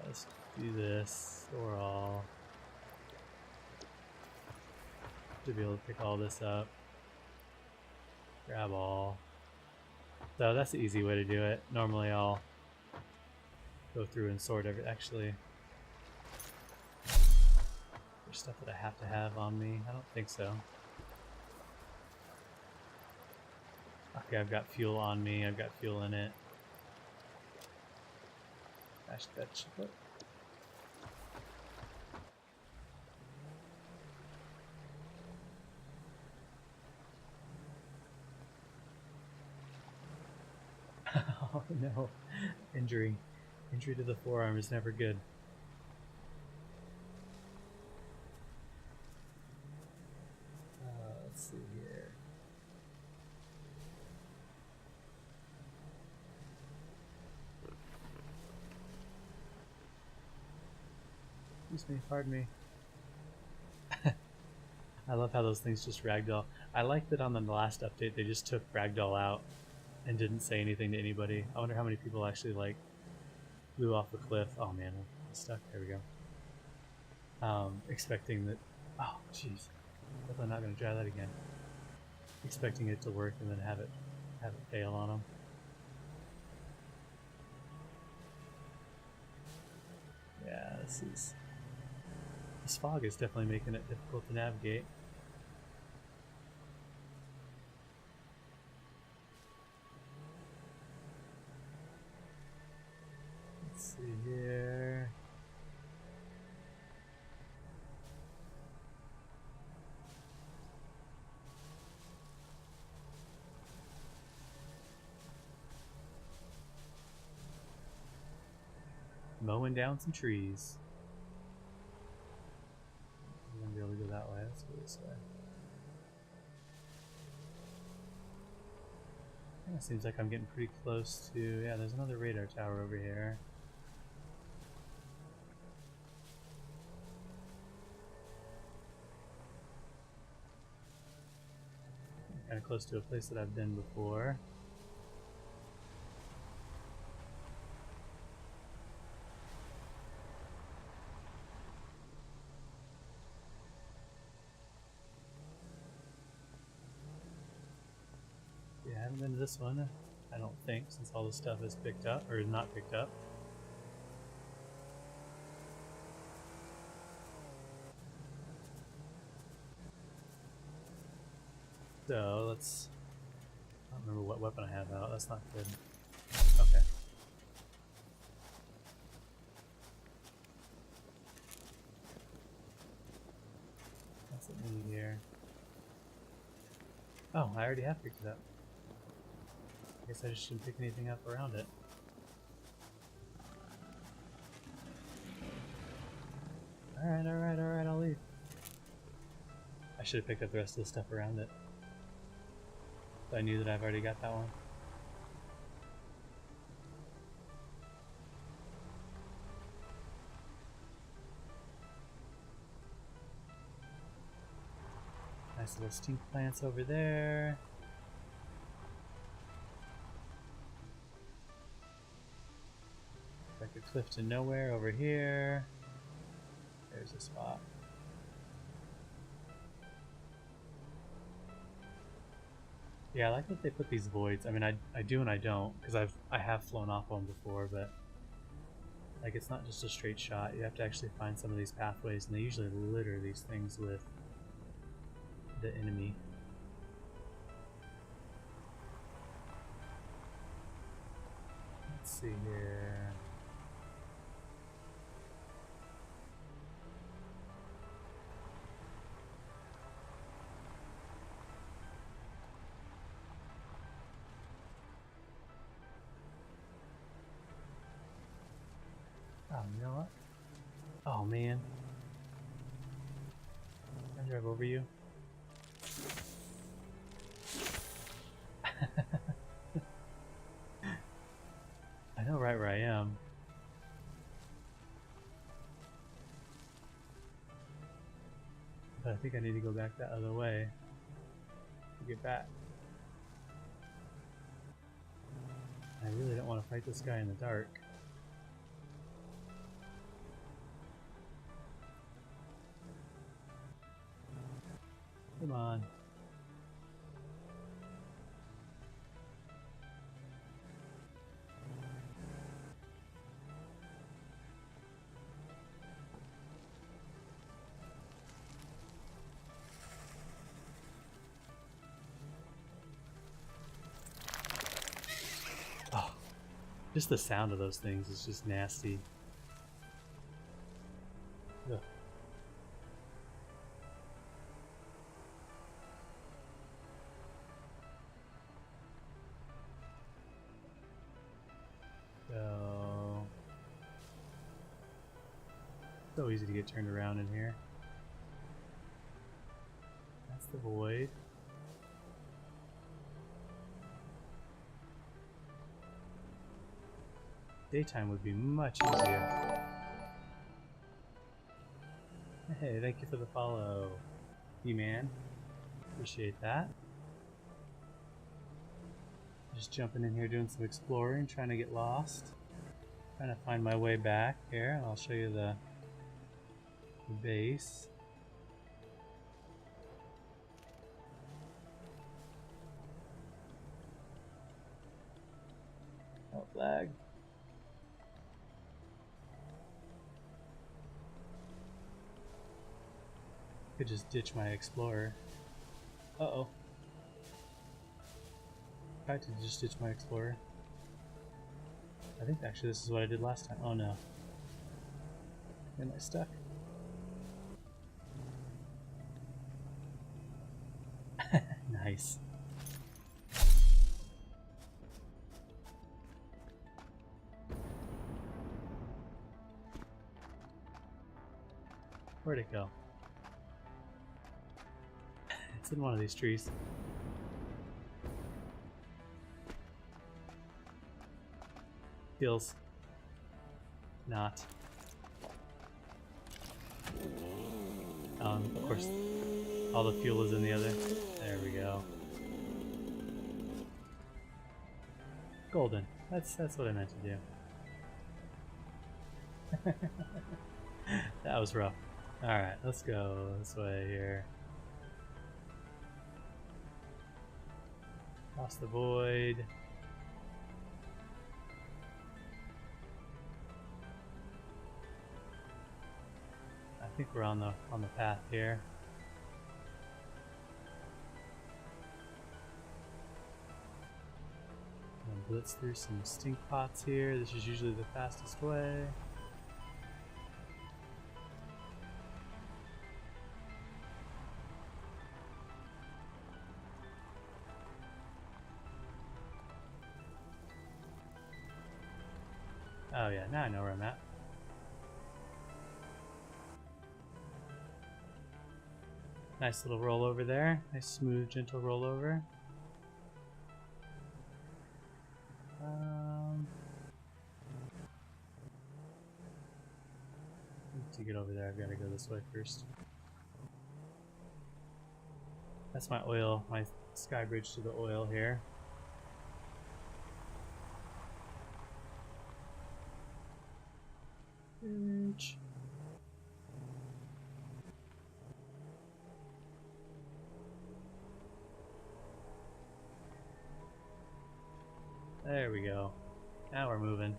let's do this overall. To be able to pick all this up. Grab all. So that's the easy way to do it. Normally I'll go through and sort every. Actually, there's stuff that I have to have on me. I don't think so. Okay, I've got fuel on me. I've got fuel in it. Mashed vegetable. Oh no, injury. Injury to the forearm is never good. Let's see here. Excuse me, pardon me. I love how those things just ragdoll. I like that on the last update they just took ragdoll out and didn't say anything to anybody. I wonder how many people actually like flew off the cliff. Oh man, I'm stuck. There we go. Expecting that. Oh jeez, definitely not going to try that again. Expecting it to work and then have it fail on them. Yeah, this fog is definitely making it difficult to navigate. Let's see here. Mowing down some trees. I'm gonna be able to go that way. Let's go this way. Yeah, seems like I'm getting pretty close to. Yeah, there's another radar tower over here. Kind of close to a place that I've been before. Yeah, I haven't been to this one, I don't think, since all the stuff is picked up, or not picked up. So, let's... I don't remember what weapon I have out, that's not good. Okay. That's what we need here. Oh, I already have picked it up. I guess I just shouldn't pick anything up around it. Alright, I'll leave. I should have picked up the rest of the stuff around it. But I knew that I've already got that one. Nice little stink plants over there. cliff to nowhere over here. There's a spot. Yeah, I like that they put these voids. I mean, I do and I don't, because I have flown off one before, but like it's not just a straight shot. You have to actually find some of these pathways, and they usually litter these things with the enemy. Let's see here. Oh, you know what? Oh man. Can I drive over you? I know right where I am. But I think I need to go back that other way to get back. I really don't want to fight this guy in the dark. Come on. Oh, just the sound of those things is just nasty. Ugh. So easy to get turned around in here. That's the void. Daytime would be much easier. Hey, thank you for the follow, E-Man. Appreciate that. Just jumping in here doing some exploring, trying to get lost. Trying to find my way back here. I'll show you the base. Oh, flag. Could just ditch my explorer. Uh-oh. Tried to just ditch my explorer. I think actually this is what I did last time. Oh no. Am I stuck? Nice. Where'd it go? It's in one of these trees. Feels not. Of course, all the fuel is in the other. There we go. Golden. That's what I meant to do. That was rough. Alright, let's go this way here. Cross the void. I think we're on the path here. And blitz through some stink pots here. This is usually the fastest way. Oh yeah, now I know where I'm at. Nice little rollover there. Nice smooth, gentle rollover. To get over there, I've got to go this way first. That's my oil, my sky bridge to the oil here. There we go. Now we're moving.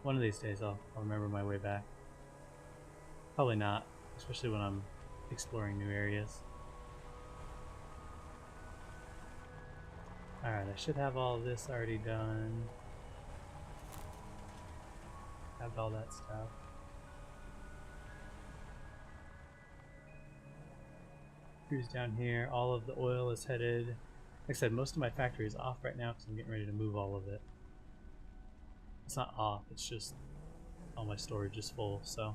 One of these days I'll remember my way back. Probably not, especially when I'm exploring new areas. Alright, I should have all of this already done. Have all that stuff. Cruise down here. All of the oil is headed. Like I said, most of my factory is off right now because I'm getting ready to move all of it. It's not off, it's just all my storage is full, so.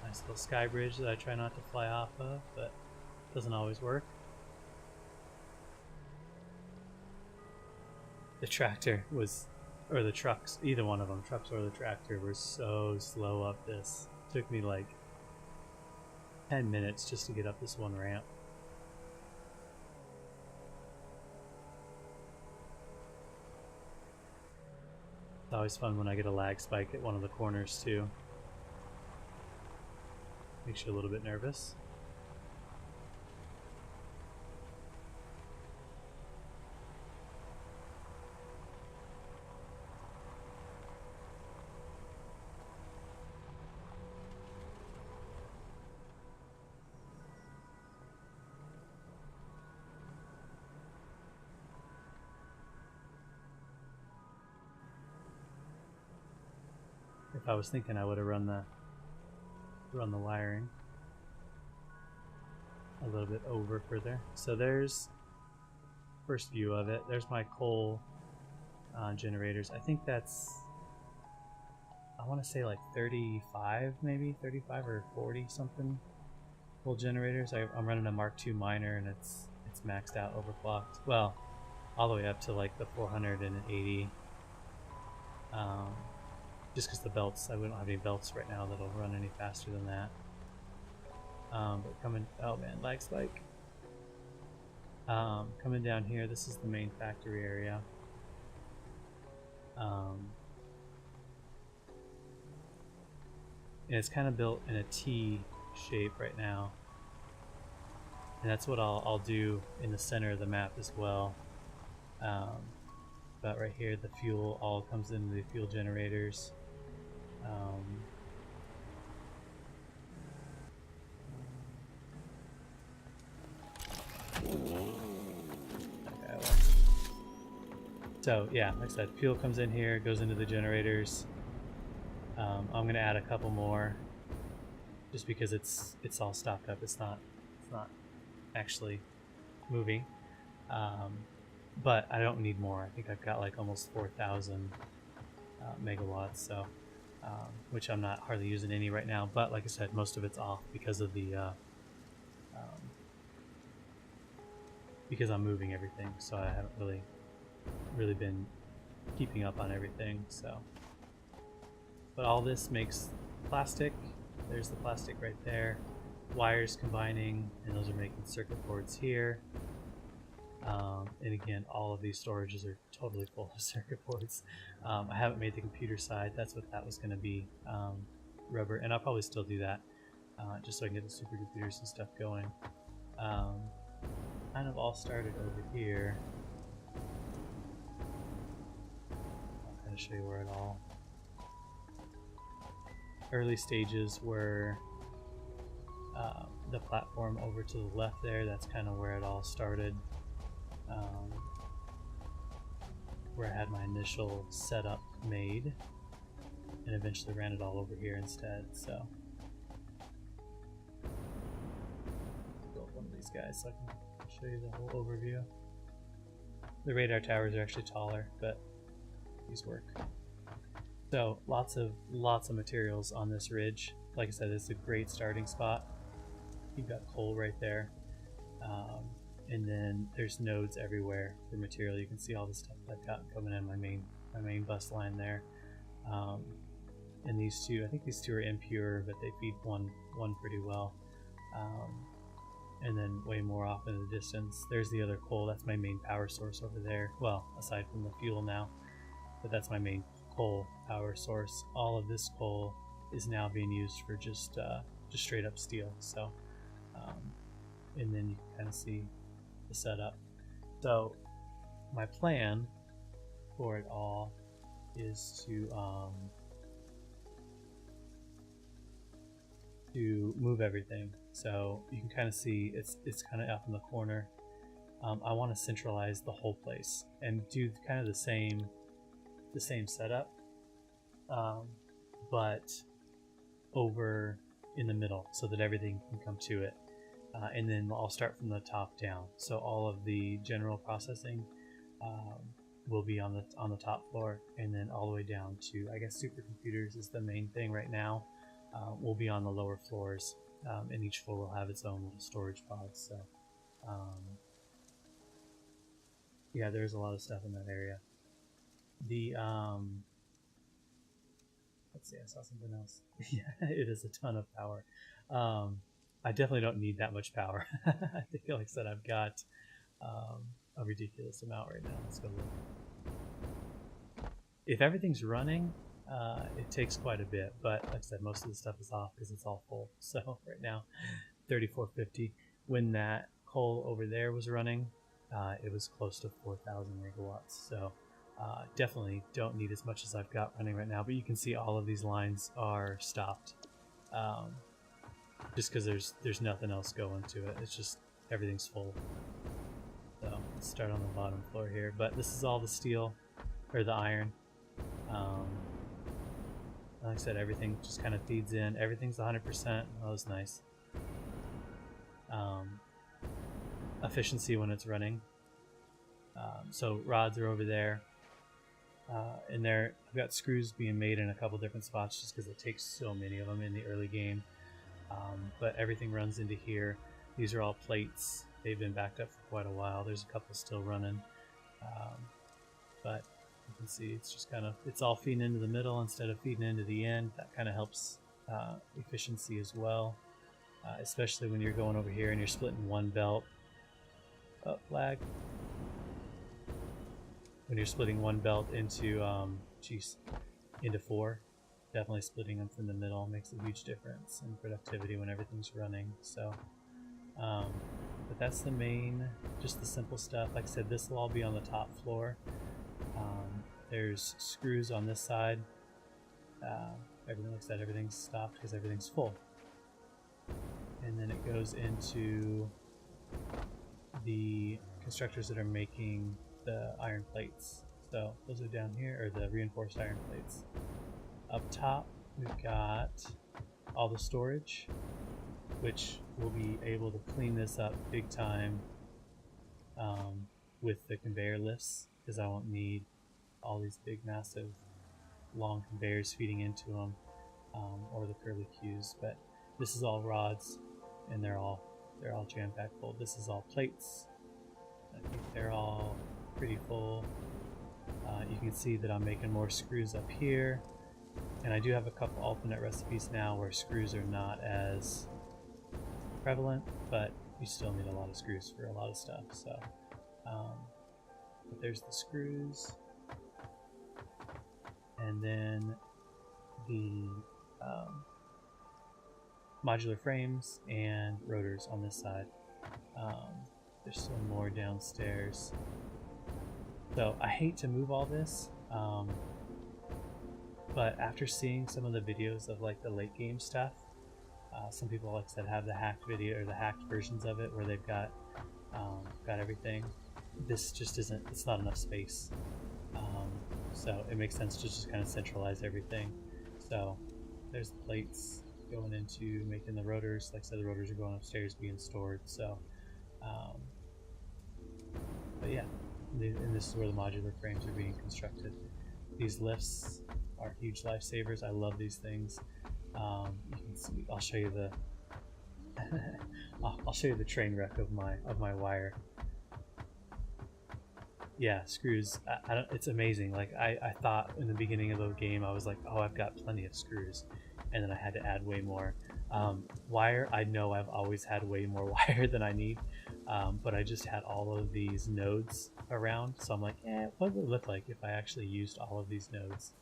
Nice little sky bridge that I try not to fly off of, but doesn't always work. The tractor was, or the trucks, either one of them, trucks or the tractor, were so slow up this. It took me like 10 minutes just to get up this one ramp. It's always fun when I get a lag spike at one of the corners too. Makes you a little bit nervous. If I was thinking, I would have run the wiring a little bit over further. So there's first view of it. There's my coal generators. I think that's, I want to say like 35, maybe 35 or 40 something coal generators. I'm running a Mark II miner and it's maxed out, overclocked. Well, all the way up to like the 480. Just because the belts, I wouldn't have any belts right now that'll run any faster than that. But coming, oh man, lag spike. Coming down here, this is the main factory area. And it's kind of built in a T shape right now. And that's what I'll do in the center of the map as well. But right here, the fuel all comes into the fuel generators. So yeah, like I said, fuel comes in here, goes into the generators. I'm gonna add a couple more, just because it's all stocked up. It's not actually moving, but I don't need more. I think I've got like almost 4,000 megawatts, so which I'm not hardly using any right now. But like I said, most of it's off because of the because I'm moving everything, so I haven't really been keeping up on everything. So, but all this makes plastic. There's the plastic right there. Wires combining, and those are making circuit boards here. And again, all of these storages are totally full of circuit boards. I haven't made the computer side. That's what that was going to be, rubber, and I'll probably still do that, just so I can get the supercomputers and stuff going. Kind of all started over here. I'll kind of show you where it all. Early stages were the platform over to the left there. That's kind of where it all started. Where I had my initial setup made, and eventually ran it all over here instead. So build one of these guys so I can show you the whole overview. The radar towers are actually taller, but these work. So lots of materials on this ridge. Like I said, it's a great starting spot. You've got coal right there. And then there's nodes everywhere for material. You can see all the stuff that I've got coming in my main bus line there. and these two, I think these two are impure, but they feed one pretty well. And then way more off in the distance, there's the other coal. That's my main power source over there. Well, aside from the fuel now, but that's my main coal power source. All of this coal is now being used for just straight up steel. So, and then you can kind of see the setup. So, my plan for it all is to move everything. So you can kind of see it's kind of up in the corner. I want to centralize the whole place and do kind of the same setup, but over in the middle so that everything can come to it. And then I'll start from the top down. So all of the general processing will be on the top floor, and then all the way down to, I guess, supercomputers is the main thing right now. Will be on the lower floors, and each floor will have its own little storage pods. So, yeah, there's a lot of stuff in that area. The let's see, I saw something else. Yeah, it is a ton of power. I definitely don't need that much power. I think, like I said, I've got a ridiculous amount right now. Let's go look. If everything's running, it takes quite a bit, but like I said, most of the stuff is off because it's all full. So right now, 3450. When that coal over there was running, it was close to 4,000 megawatts. So definitely don't need as much as I've got running right now. But you can see all of these lines are stopped, just because there's nothing else going to it. It's just everything's full. So let's start on the bottom floor here. But this is all the steel or the iron. Like I said, everything just kind of feeds in. Everything's 100%. Oh, that's nice. Efficiency when it's running. So rods are over there. And there, I've got screws being made in a couple different spots just because it takes so many of them in the early game. But everything runs into here. These are all plates. They've been backed up for quite a while. There's a couple still running. But you can see it's just kind of, it's all feeding into the middle instead of feeding into the end. That kind of helps efficiency as well, especially when you're going over here and you're splitting one belt. Oh, flag. When you're splitting one belt into, into four, definitely splitting them from the middle makes a huge difference in productivity when everything's running. So, but that's the main, just the simple stuff. Like I said, this will all be on the top floor. There's screws on this side. Everything looks like everything's stopped because everything's full. And then it goes into the constructors that are making the iron plates. So those are down here, or the reinforced iron plates. Up top, we've got all the storage, which will be able to clean this up big time with the conveyor lifts, because I won't need all these big, massive, long conveyors feeding into them, or the curly cues. But this is all rods, and they're all jam-packed full. This is all plates. I think they're all pretty full. You can see that I'm making more screws up here, and I do have a couple alternate recipes now where screws are not as prevalent, but you still need a lot of screws for a lot of stuff. So, but there's the screws. And then the modular frames and rotors on this side. There's still more downstairs. So I hate to move all this, but after seeing some of the videos of like the late game stuff, some people, like I said, have the hacked video or the hacked versions of it where they've got everything. This just isn't, it's not enough space. So it makes sense to just kind of centralize everything. So there's the plates going into making the rotors. Like I said, the rotors are going upstairs being stored. So, but yeah, and this is where the modular frames are being constructed. These lifts are huge lifesavers. I love these things. You can see, I'll show you the I'll show you the train wreck of my wire. yeah, screws. I don't, it's amazing. Like I thought in the beginning of the game, I was like, oh, I've got plenty of screws, and then I had to add way more. Wire, I know I've always had way more wire than I need, but I just had all of these nodes around, so I'm like, what would it look like if I actually used all of these nodes?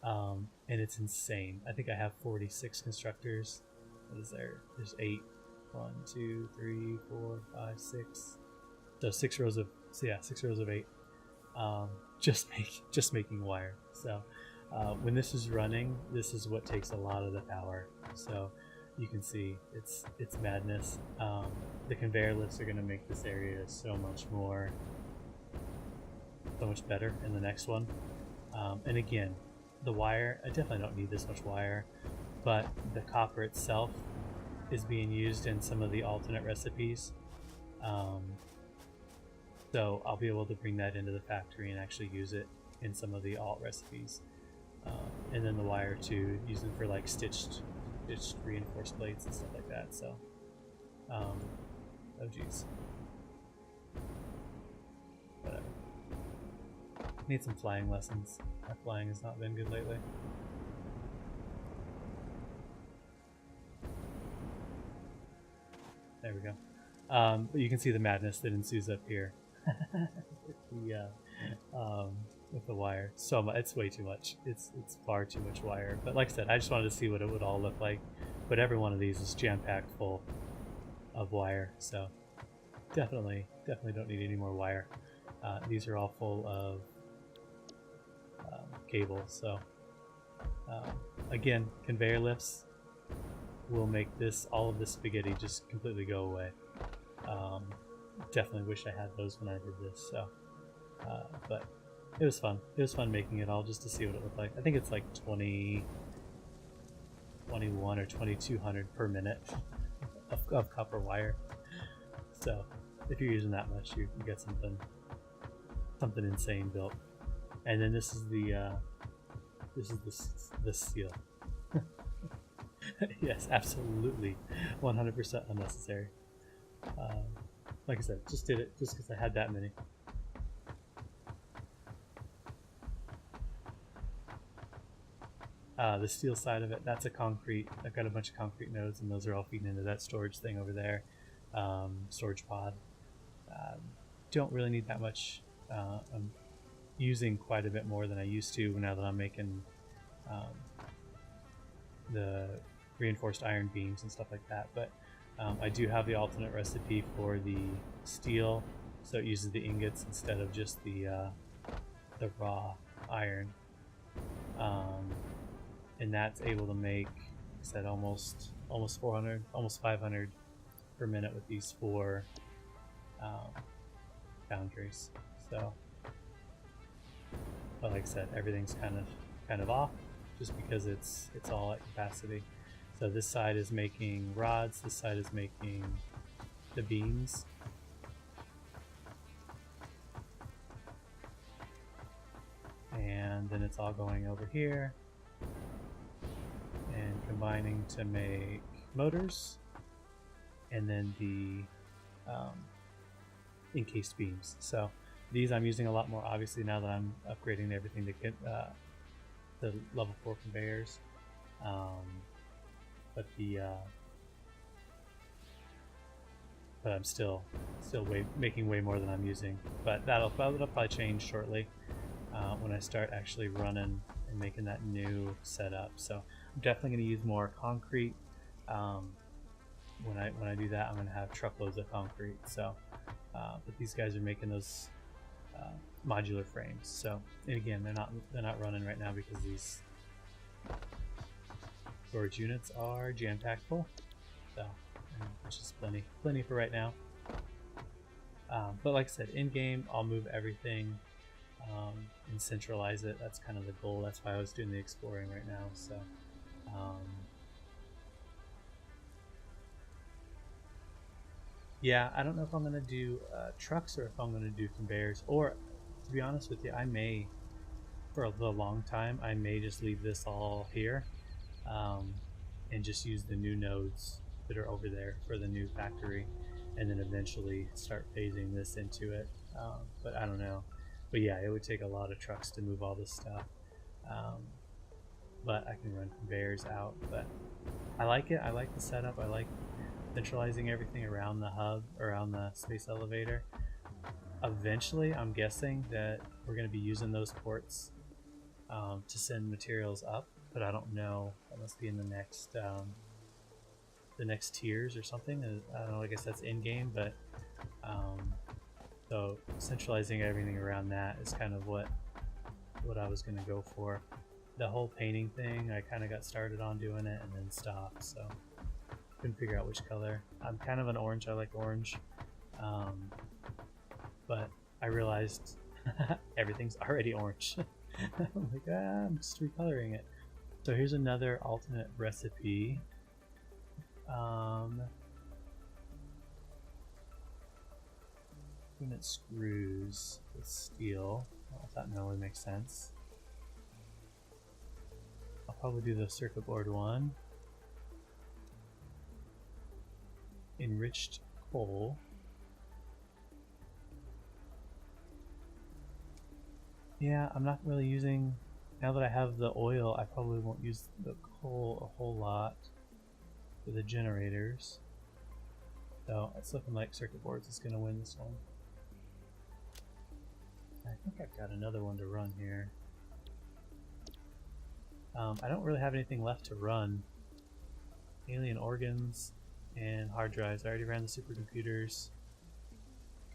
And it's insane. I think I have 46 constructors. What is there? There's 8. 1, 2, 3, 4, 5, 6. So 6 rows of 6 rows of 8. Just making wire. So when this is running, this is what takes a lot of the power. So you can see it's madness. The conveyor lifts are going to make this area so much better in the next one. And again, the wire, I definitely don't need this much wire, but the copper itself is being used in some of the alternate recipes. So I'll be able to bring that into the factory and actually use it in some of the alt recipes. And then the wire too, use it for like stitched reinforced plates and stuff like that. So, oh geez. Whatever. Need some flying lessons. My flying has not been good lately. There we go. But you can see the madness that ensues up here. With the wire. So much, it's way too much. It's far too much wire. But like I said, I just wanted to see what it would all look like. But every one of these is jam-packed full of wire. So definitely don't need any more wire. These are all full of cable. So again, conveyor lifts will make all of this spaghetti just completely go away. Definitely wish I had those when I did this. So, but it was fun. It was fun making it all just to see what it looked like. I think it's like 21 or 2200 per minute of copper wire. So if you're using that much, you get something insane built. And then this is the steel. Yes, absolutely, 100% unnecessary. Like I said, just did it just because I had that many. The steel side of it, that's a concrete. I've got a bunch of concrete nodes, and those are all feeding into that storage thing over there. Storage pod. Don't really need that much. I'm using quite a bit more than I used to now that I'm making the reinforced iron beams and stuff like that. But I do have the alternate recipe for the steel, so it uses the ingots instead of just the raw iron, and that's able to make, like I said, almost 400, almost 500 per minute with these 4 foundries. So, but like I said, everything's kind of off just because it's all at capacity. So this side is making rods, this side is making the beams. And then it's all going over here and combining to make motors, and then the encased beams. So these I'm using a lot more, obviously, now that I'm upgrading everything to get the level 4 conveyors. But I'm still making way more than I'm using. But that'll probably change shortly when I start actually running and making that new setup. So I'm definitely going to use more concrete. When I do that, I'm going to have truckloads of concrete. So, but these guys are making those modular frames. So, and again, they're not running right now because these storage units are jam-packed full. So, which is plenty for right now. But like I said, in game, I'll move everything and centralize it. That's kind of the goal. That's why I was doing the exploring right now. So. Yeah, I don't know if I'm going to do trucks or if I'm going to do conveyors. Or, to be honest with you, I may, for a long time, I may just leave this all here and just use the new nodes that are over there for the new factory, and then eventually start phasing this into it. But I don't know. But yeah, it would take a lot of trucks to move all this stuff. But I can run conveyors out. But I like it. I like the setup. I like centralizing everything around the hub, around the space elevator. Eventually, I'm guessing that we're going to be using those ports to send materials up, but I don't know. That must be in the next tiers or something. I don't know. I guess that's in game, but so centralizing everything around that is kind of what I was going to go for. The whole painting thing, I kind of got started on doing it and then stopped, so couldn't figure out which color. I'm kind of an orange. I like orange, but I realized everything's already orange. I'm like, I'm just recoloring it. So here's another alternate recipe. Unit screws with steel. Well, that normally makes sense. I'll probably do the circuit board one. Enriched coal. Yeah, I'm not really using, now that I have the oil, I probably won't use the coal a whole lot for the generators. So it's looking like circuit boards is going to win this one. I think I've got another one to run here. I don't really have anything left to run. Alien organs and hard drives. I already ran the supercomputers,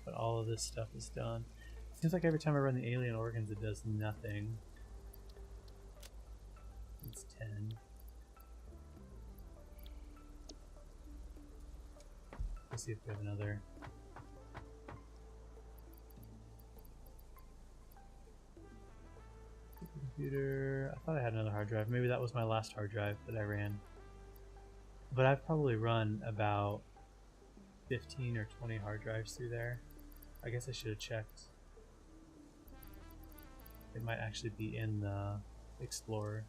but all of this stuff is done. It seems like every time I run the alien organs it does nothing. It's 10. Let's see if we have another. Supercomputer. I thought I had another hard drive. Maybe that was my last hard drive that I ran. But I've probably run about 15 or 20 hard drives through there. I guess I should have checked. It might actually be in the Explorer.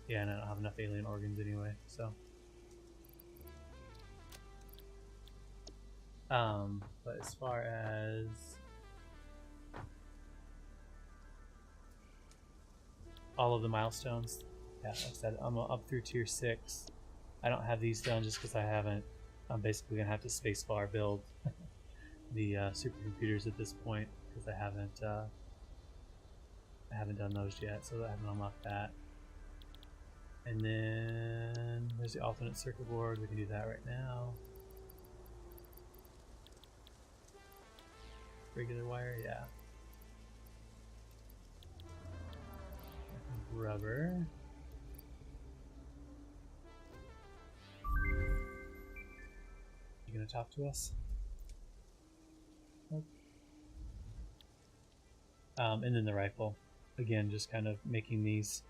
Yeah, and I don't have enough alien organs anyway, so. But as far as all of the milestones, yeah, like I said, I'm up through tier 6. I don't have these done just because I haven't. I'm basically gonna have to spacebar build the supercomputers at this point because I haven't done those yet, so I haven't unlocked that. And then there's the alternate circuit board. We can do that right now. Regular wire, yeah. Rubber. You gonna talk to us? Nope. And then the rifle. Again, just kind of making these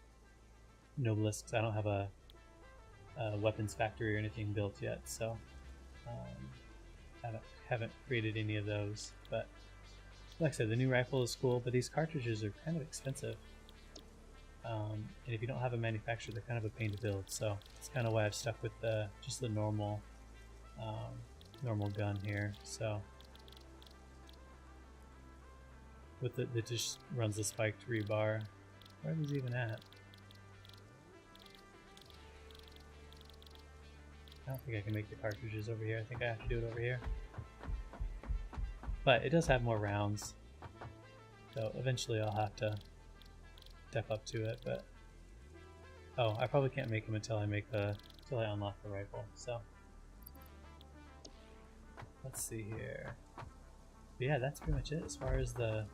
nobelisks. I don't have a weapons factory or anything built yet, so haven't created any of those. But like I said, the new rifle is cool, but these cartridges are kind of expensive. And if you don't have a manufacturer, they're kind of a pain to build. So it's kind of why I've stuck with just the normal gun here. So with it just runs the spiked rebar. Where are these even at? I don't think I can make the cartridges over here. I think I have to do it over here. But it does have more rounds, so eventually I'll have to step up to it. But oh, I probably can't make them until I unlock the rifle. So let's see here. But yeah, that's pretty much it as far as the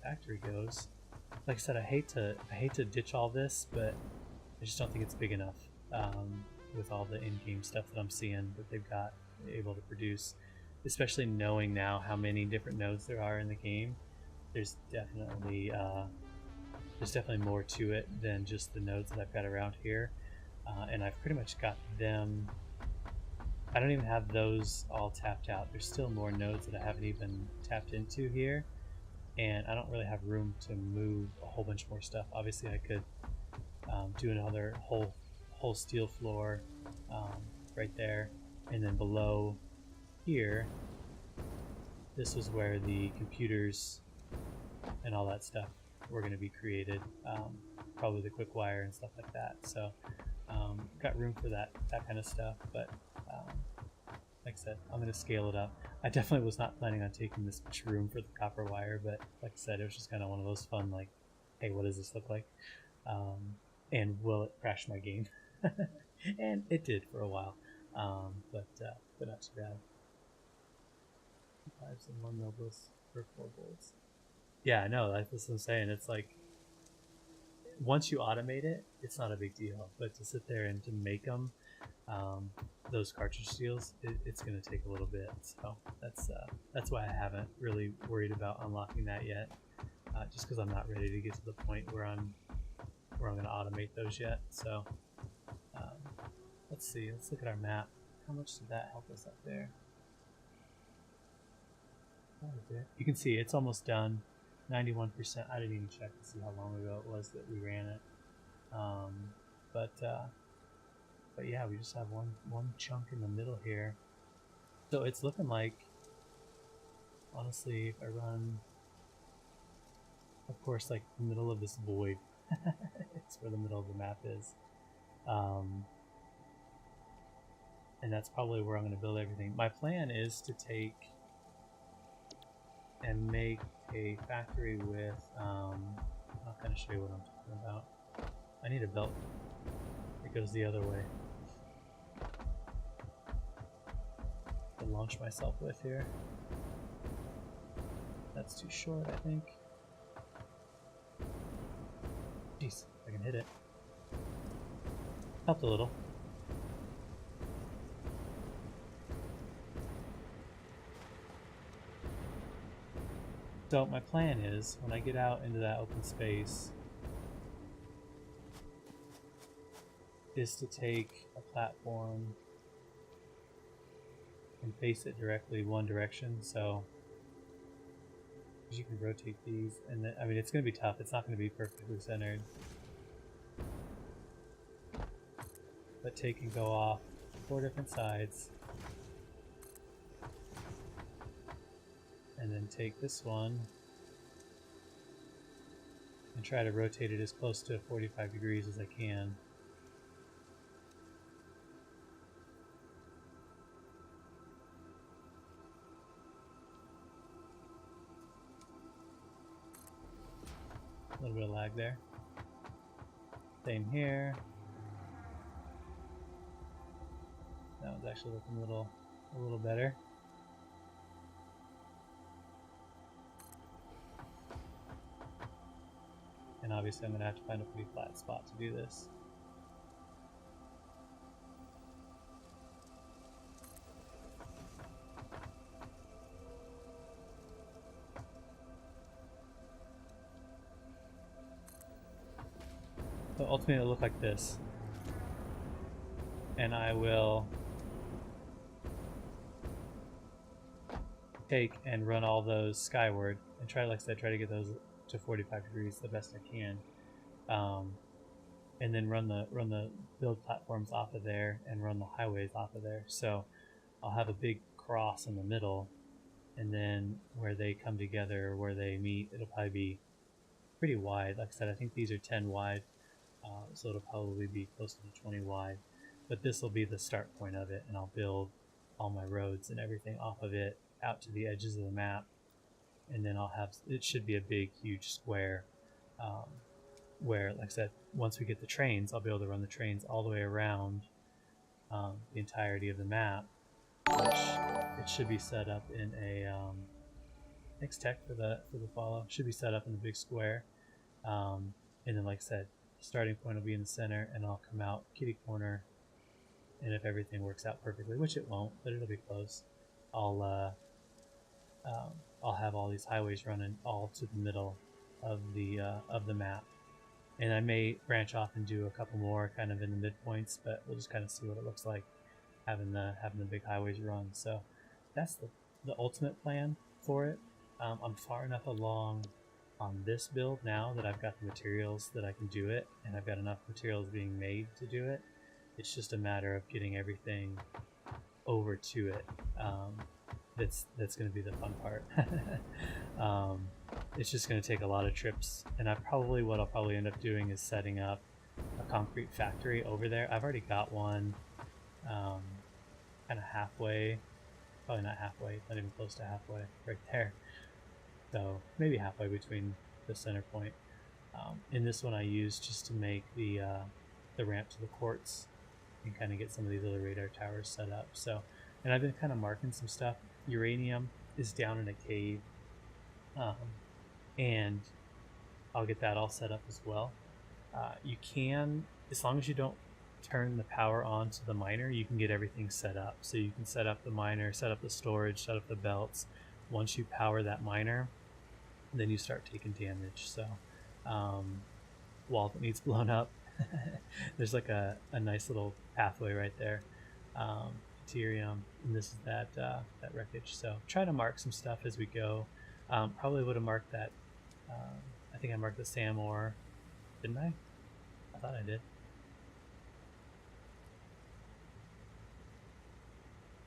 factory goes. Like I said, I hate to ditch all this, but I just don't think it's big enough with all the in-game stuff that I'm seeing that they've got able to produce. Especially knowing now how many different nodes there are in the game, there's definitely more to it than just the nodes that I've got around here, and I've pretty much got them. I don't even have those all tapped out. There's still more nodes that I haven't even tapped into here, and I don't really have room to move a whole bunch more stuff. Obviously, I could do another whole steel floor right there, and then below here this was where the computers and all that stuff were going to be created, probably the quick wire and stuff like that. So got room for that kind of stuff, but like I said, I'm going to scale it up. I definitely was not planning on taking this much room for the copper wire, but like I said, it was just kind of one of those fun, like, hey, what does this look like? And will it crash my game? And it did for a while, but not too bad. 5 and 1 nobles for 4 bolts. Yeah, no, that's what I'm saying. It's like, once you automate it, it's not a big deal, but to sit there and to make them, those cartridge seals, it's going to take a little bit. So that's why I haven't really worried about unlocking that yet, just because I'm not ready to get to the point where I'm going to automate those yet. So let's see. Let's look at our map. How much did that help us up there? You can see it's almost done. 91%. I didn't even check to see how long ago it was that we ran it. But yeah, we just have one chunk in the middle here. So it's looking like, honestly, if I run, of course, like the middle of this void, it's where the middle of the map is. And that's probably where I'm going to build everything. My plan is to take and make a factory with, I'll kind of show you what I'm talking about. I need a belt that goes the other way to launch myself with here. That's too short, I think. Jeez, I can hit it. Helped a little. So my plan is, when I get out into that open space, is to take a platform and face it directly one direction. So you can rotate these, and then, I mean, it's going to be tough. It's not going to be perfectly centered, but take and go off 4 different sides, and then take this one and try to rotate it as close to 45 degrees as I can. A little bit of lag there. Same here. That one's actually looking a little better. And obviously I'm going to have to find a pretty flat spot to do this. So ultimately it'll look like this. And I will take and run all those skyward and try, like I said, try to get those to 45 degrees the best I can, and then run the build platforms off of there and run the highways off of there. So I'll have a big cross in the middle, and then where they come together, where they meet, it'll probably be pretty wide. Like I said, I think these are 10 wide, so it'll probably be closer to 20 wide, but this will be the start point of it, and I'll build all my roads and everything off of it out to the edges of the map. And then I'll have, it should be a big, huge square, where, like I said, once we get the trains, I'll be able to run the trains all the way around the entirety of the map, which it should be set up in a, thanks Tech for the follow, should be set up in the big square, and then, like I said, starting point will be in the center, and I'll come out kitty corner, and if everything works out perfectly, which it won't, but it'll be close, I'll have all these highways running all to the middle of the map, and I may branch off and do a couple more kind of in the midpoints, but we'll just kind of see what it looks like having the big highways run. So that's the ultimate plan for it. I'm far enough along on this build now that I've got the materials that I can do it, and I've got enough materials being made to do it. It's just a matter of getting everything over to it. that's going to be the fun part. It's just going to take a lot of trips, and what I'll probably end up doing is setting up a concrete factory over there. I've already got one kind of halfway, probably not halfway, not even close to halfway, right there. So maybe halfway between the center point. And this one I use just to make the ramp to the quartz and kind of get some of these other radar towers set up. So, and I've been kind of marking some stuff. Uranium is down in a cave, and I'll get that all set up as well. You can, as long as you don't turn the power on to the miner, you can get everything set up. So you can set up the miner, set up the storage, set up the belts. Once you power that miner, then you start taking damage. So wall that needs blown up, there's like a nice little pathway right there. Deuterium, and this is that wreckage. So try to mark some stuff as we go. Probably would have marked that. I think I marked the SAM ore, didn't I? I thought I did.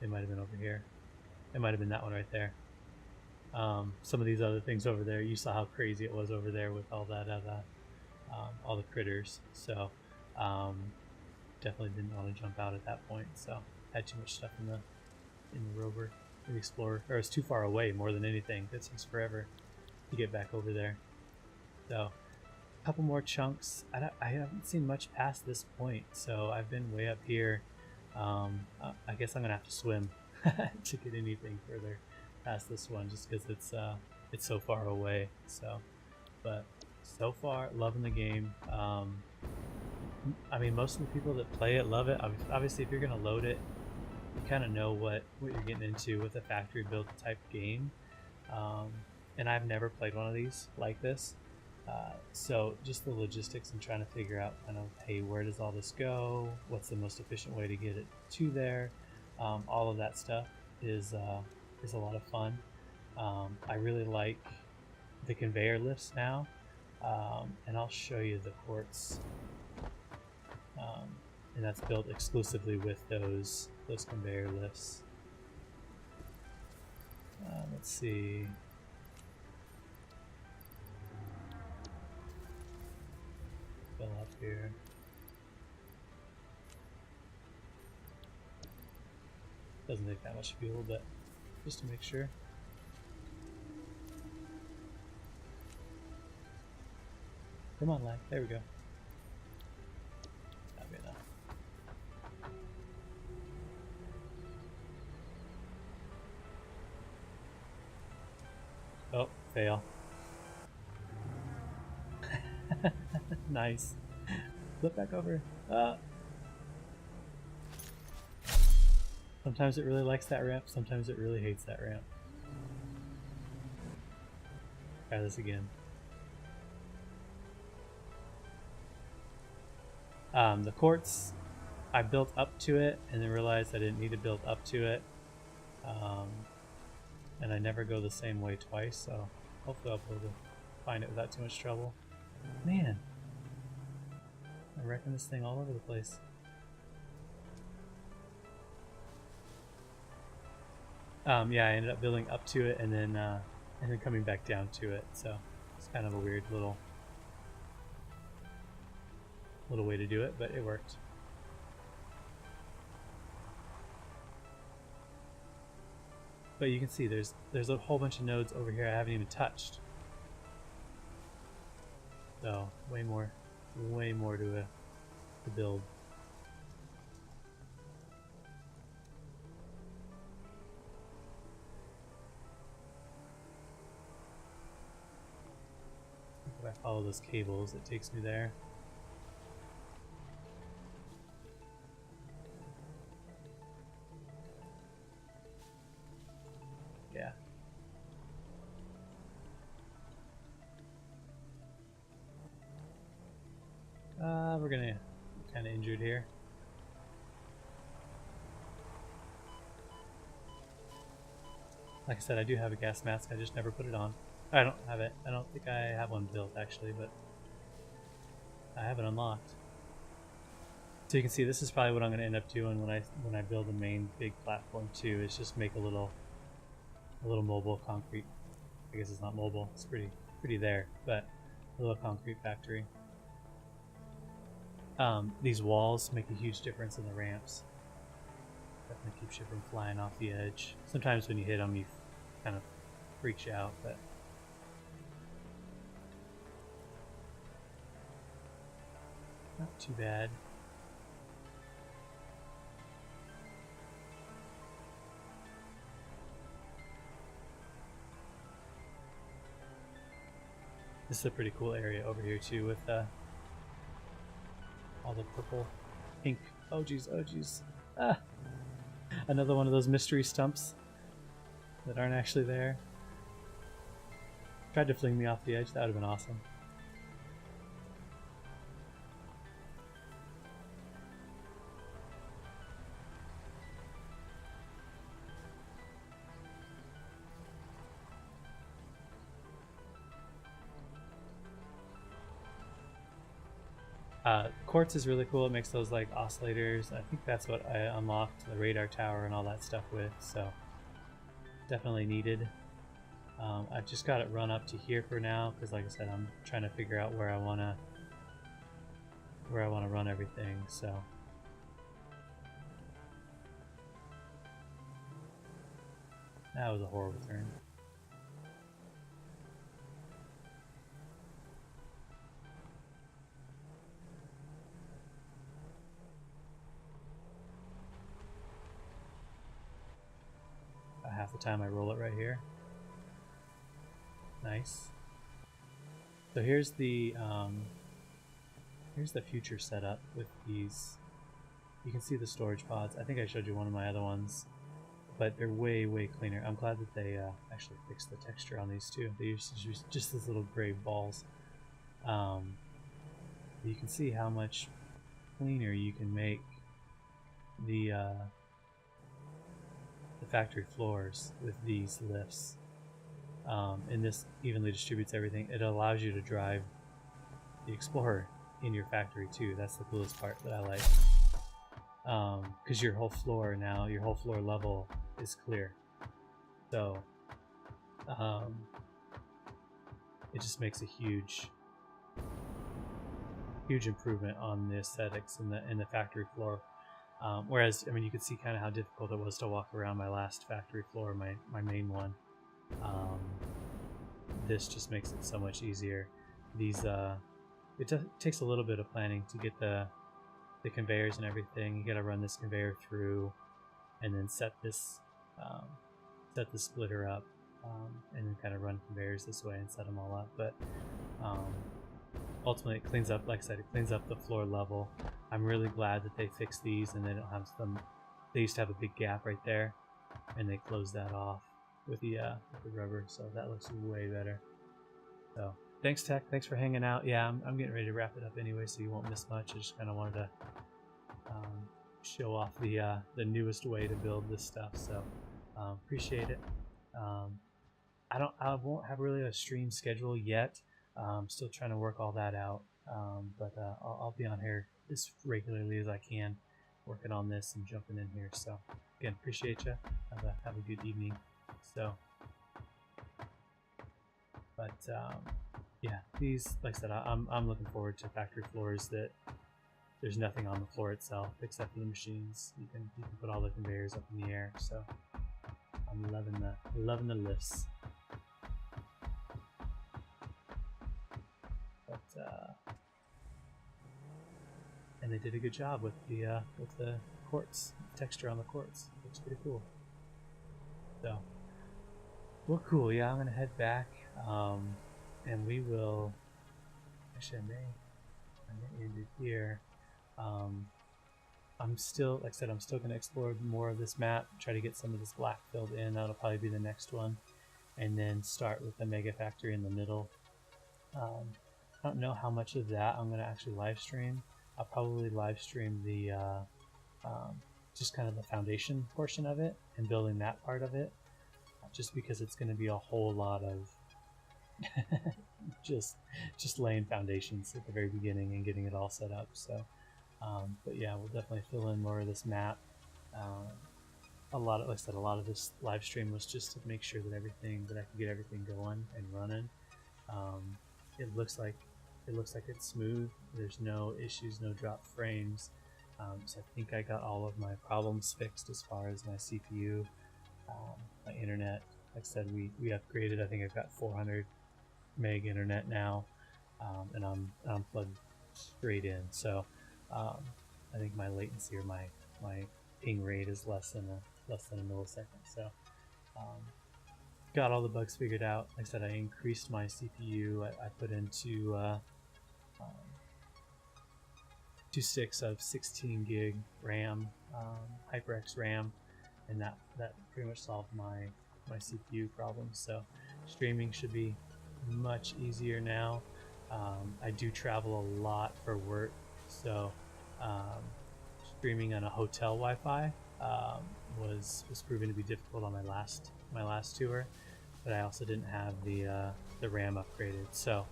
It might have been over here. It might have been that one right there. Some of these other things over there, you saw how crazy it was over there with all that all the critters. So definitely didn't want to jump out at that point. So had too much stuff in the rover, the explorer, or it's too far away more than anything. It takes forever to get back over there. So a couple more chunks. I haven't seen much past this point, so I've been way up here. I guess I'm gonna have to swim to get anything further past this one, just because it's so far away. So, but so far, loving the game. I mean, most of the people that play it love it. Obviously, if you're gonna load it, you kind of know what you're getting into with a factory build type game. And I've never played one of these like this. So just the logistics and trying to figure out kind of, hey, where does all this go? What's the most efficient way to get it to there? All of that stuff is a lot of fun. I really like the conveyor lifts now, and I'll show you the quartz, and that's built exclusively with those conveyor lifts. Let's see. Fill up here. Doesn't take that much fuel, but just to make sure. Come on, lag. There we go. That'll be enough. Oh, fail. Nice. Flip back over. Sometimes it really likes that ramp, sometimes it really hates that ramp. Try this again. The quartz, I built up to it and then realized I didn't need to build up to it. And I never go the same way twice, so hopefully I'll be able to find it without too much trouble. Man, I'm wrecking this thing all over the place. Yeah, I ended up building up to it and then coming back down to it. So it's kind of a weird little way to do it, but it worked. But you can see there's a whole bunch of nodes over here I haven't even touched. So way more to build. If I follow those cables, it takes me there. Yeah. We're gonna kind of injured here. Like I said, I do have a gas mask, I just never put it on. I don't have it. I don't think I have one built actually, but I have it unlocked. So you can see this is probably what I'm going to end up doing when I build a main big platform too, is just make a little a little mobile concrete. I guess it's not mobile. It's pretty there, but a little concrete factory. These walls make a huge difference in the ramps. Definitely keeps you from flying off the edge. Sometimes when you hit them, you kind of freaks you out, but not too bad. This is a pretty cool area over here too, with all the purple, pink. Oh geez, oh geez. Ah, another one of those mystery stumps that aren't actually there. Tried to fling me off the edge. That would have been awesome. Quartz is really cool. It makes those like oscillators. I think that's what I unlocked the radar tower and all that stuff with, so definitely needed. I've just got it run up to here for now because, like I said, I'm trying to figure out where I want to run everything. So that was a horrible turn. Half the time I roll it right here. Nice. So here's the future setup with these. You can see the storage pods. I think I showed you one of my other ones, but they're way cleaner. I'm glad that they actually fixed the texture on these too. They used to use just these little gray balls. You can see how much cleaner you can make the factory floors with these lifts. And this evenly distributes everything. It allows you to drive the Explorer in your factory too. That's the coolest part that I like. Because your whole floor now, your whole floor level is clear. So it just makes a huge improvement on the aesthetics in the factory floor. Whereas, I mean, you could see kind of how difficult it was to walk around my last factory floor, my main one. This just makes it so much easier. These, it takes a little bit of planning to get the conveyors and everything. You got to run this conveyor through, and then set this splitter up, and then kind of run conveyors this way and set them all up. But ultimately, it cleans up. Like I said, it cleans up the floor level. I'm really glad that they fixed these and they don't have some. They used to have a big gap right there, and they closed that off with the rubber, so that looks way better. So thanks, Tech. Thanks for hanging out. Yeah, I'm getting ready to wrap it up anyway, so you won't miss much. I just kind of wanted to show off the newest way to build this stuff. So appreciate it. I won't have really a stream schedule yet. I'm still trying to work all that out. But I'll be on here as regularly as I can, working on this and jumping in here. So again, appreciate you. Have a good evening. So, but yeah, these, like I said, I'm looking forward to factory floors that there's nothing on the floor itself except for the machines. You can put all the conveyors up in the air. So I'm loving the lifts. But and they did a good job with the quartz texture on the quartz. Looks pretty cool. So, well, cool. Yeah, I'm gonna head back, and we will. Actually, I may end it here. I'm still, like I said, I'm still gonna explore more of this map. Try to get some of this black filled in. That'll probably be the next one, and then start with the mega factory in the middle. I don't know how much of that I'm gonna actually live stream. I'll probably live stream the just kind of the foundation portion of it and building that part of it, just because it's going to be a whole lot of just laying foundations at the very beginning and getting it all set up. So but yeah, we'll definitely fill in more of this map, like I said, a lot of this live stream was just to make sure that I could get everything going and running. It looks like it's smooth. There's no issues, no drop frames. So I think I got all of my problems fixed as far as my CPU, my internet. Like I said, we upgraded. I think I've got 400 meg internet now, and I'm plugged straight in. So I think my latency or my ping rate is less than a millisecond. So got all the bugs figured out. Like I said, I increased my CPU. I put into 2 sticks of 16 gig RAM, HyperX RAM, and that pretty much solved my CPU problems. So streaming should be much easier now. I do travel a lot for work, so streaming on a hotel Wi-Fi was proven to be difficult on my last tour, but I also didn't have the RAM upgraded, so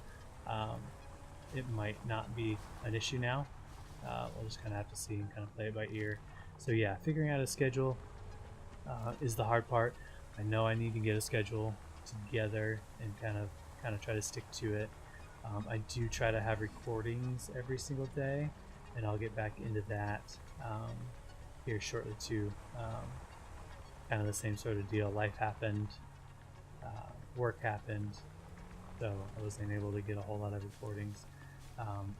it might not be an issue now. We'll just kind of have to see and kind of play it by ear. So yeah, figuring out a schedule is the hard part. I know I need to get a schedule together and kind of try to stick to it. I do try to have recordings every single day, and I'll get back into that here shortly too. Kind of the same sort of deal. Life happened, work happened, so I wasn't able to get a whole lot of recordings.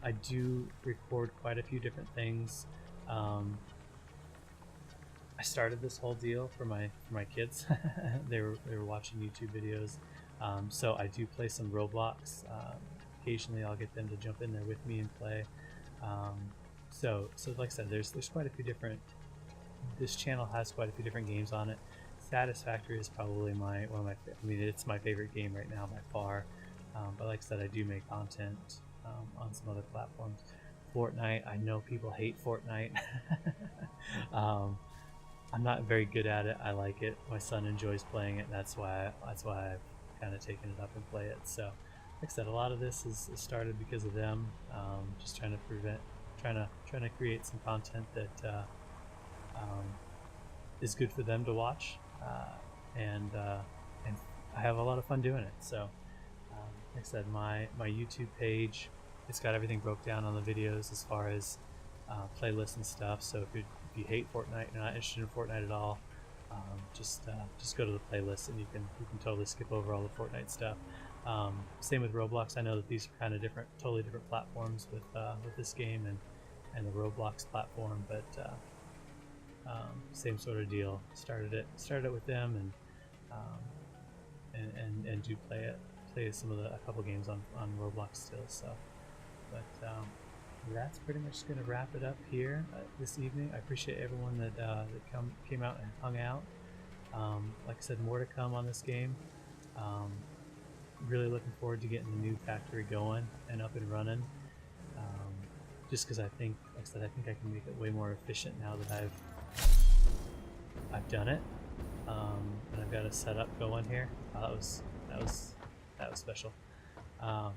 I do record quite a few different things. I started this whole deal for my kids. they were watching YouTube videos, so I do play some Roblox. Occasionally, I'll get them to jump in there with me and play. So like I said, there's quite a few different. This channel has quite a few different games on it. Satisfactory is probably it's my favorite game right now by far. But like I said, I do make content on some other platforms. Fortnite, I know people hate Fortnite. I'm not very good at it. I like it. My son enjoys playing it. That's why I've kind of taken it up and play it. So, like I said, a lot of this is started because of them. Just trying to create some content that is good for them to watch, and I have a lot of fun doing it. So, like I said, my YouTube page, it's got everything broke down on the videos as far as playlists and stuff. So if you hate Fortnite, you're not interested in Fortnite at all, just go to the playlist and you can totally skip over all the Fortnite stuff. Same with Roblox. I know that these are kind of totally different platforms with this game and the Roblox platform, but same sort of deal. Started it with them, and do play a couple games on Roblox still. So, but that's pretty much going to wrap it up here this evening. I appreciate everyone that came out and hung out. Like I said, more to come on this game. Really looking forward to getting the new factory going and up and running. Just because I think I can make it way more efficient now that I've done it, and I've got a setup going here. That was special. I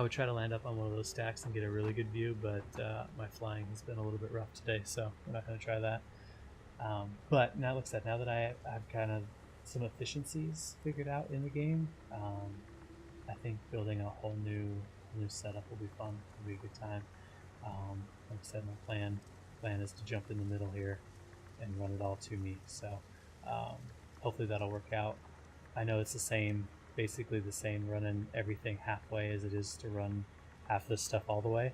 would try to land up on one of those stacks and get a really good view, but my flying has been a little bit rough today, so we're not going to try that. But now, like I said, now that I've kind of some efficiencies figured out in the game, I think building a whole new setup will be fun. It'll be a good time. Like I said, my plan is to jump in the middle here and run it all to me. So hopefully that'll work out. I know it's basically the same running everything halfway as it is to run half this stuff all the way.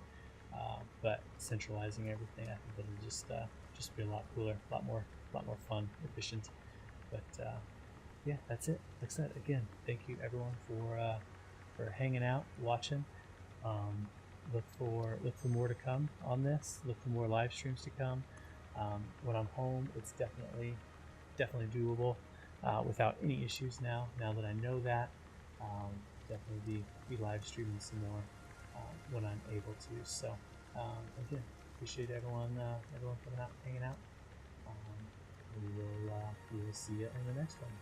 But centralizing everything, I think it'll just be a lot cooler, a lot more fun, efficient. But yeah, that's it. Like I said, again, thank you everyone for hanging out, watching. Look for more to come on this. Look for more live streams to come. When I'm home, it's definitely doable without any issues now that I know that. Definitely be live streaming some more when I'm able to. So again, appreciate everyone coming out and hanging out. We will see you in the next one.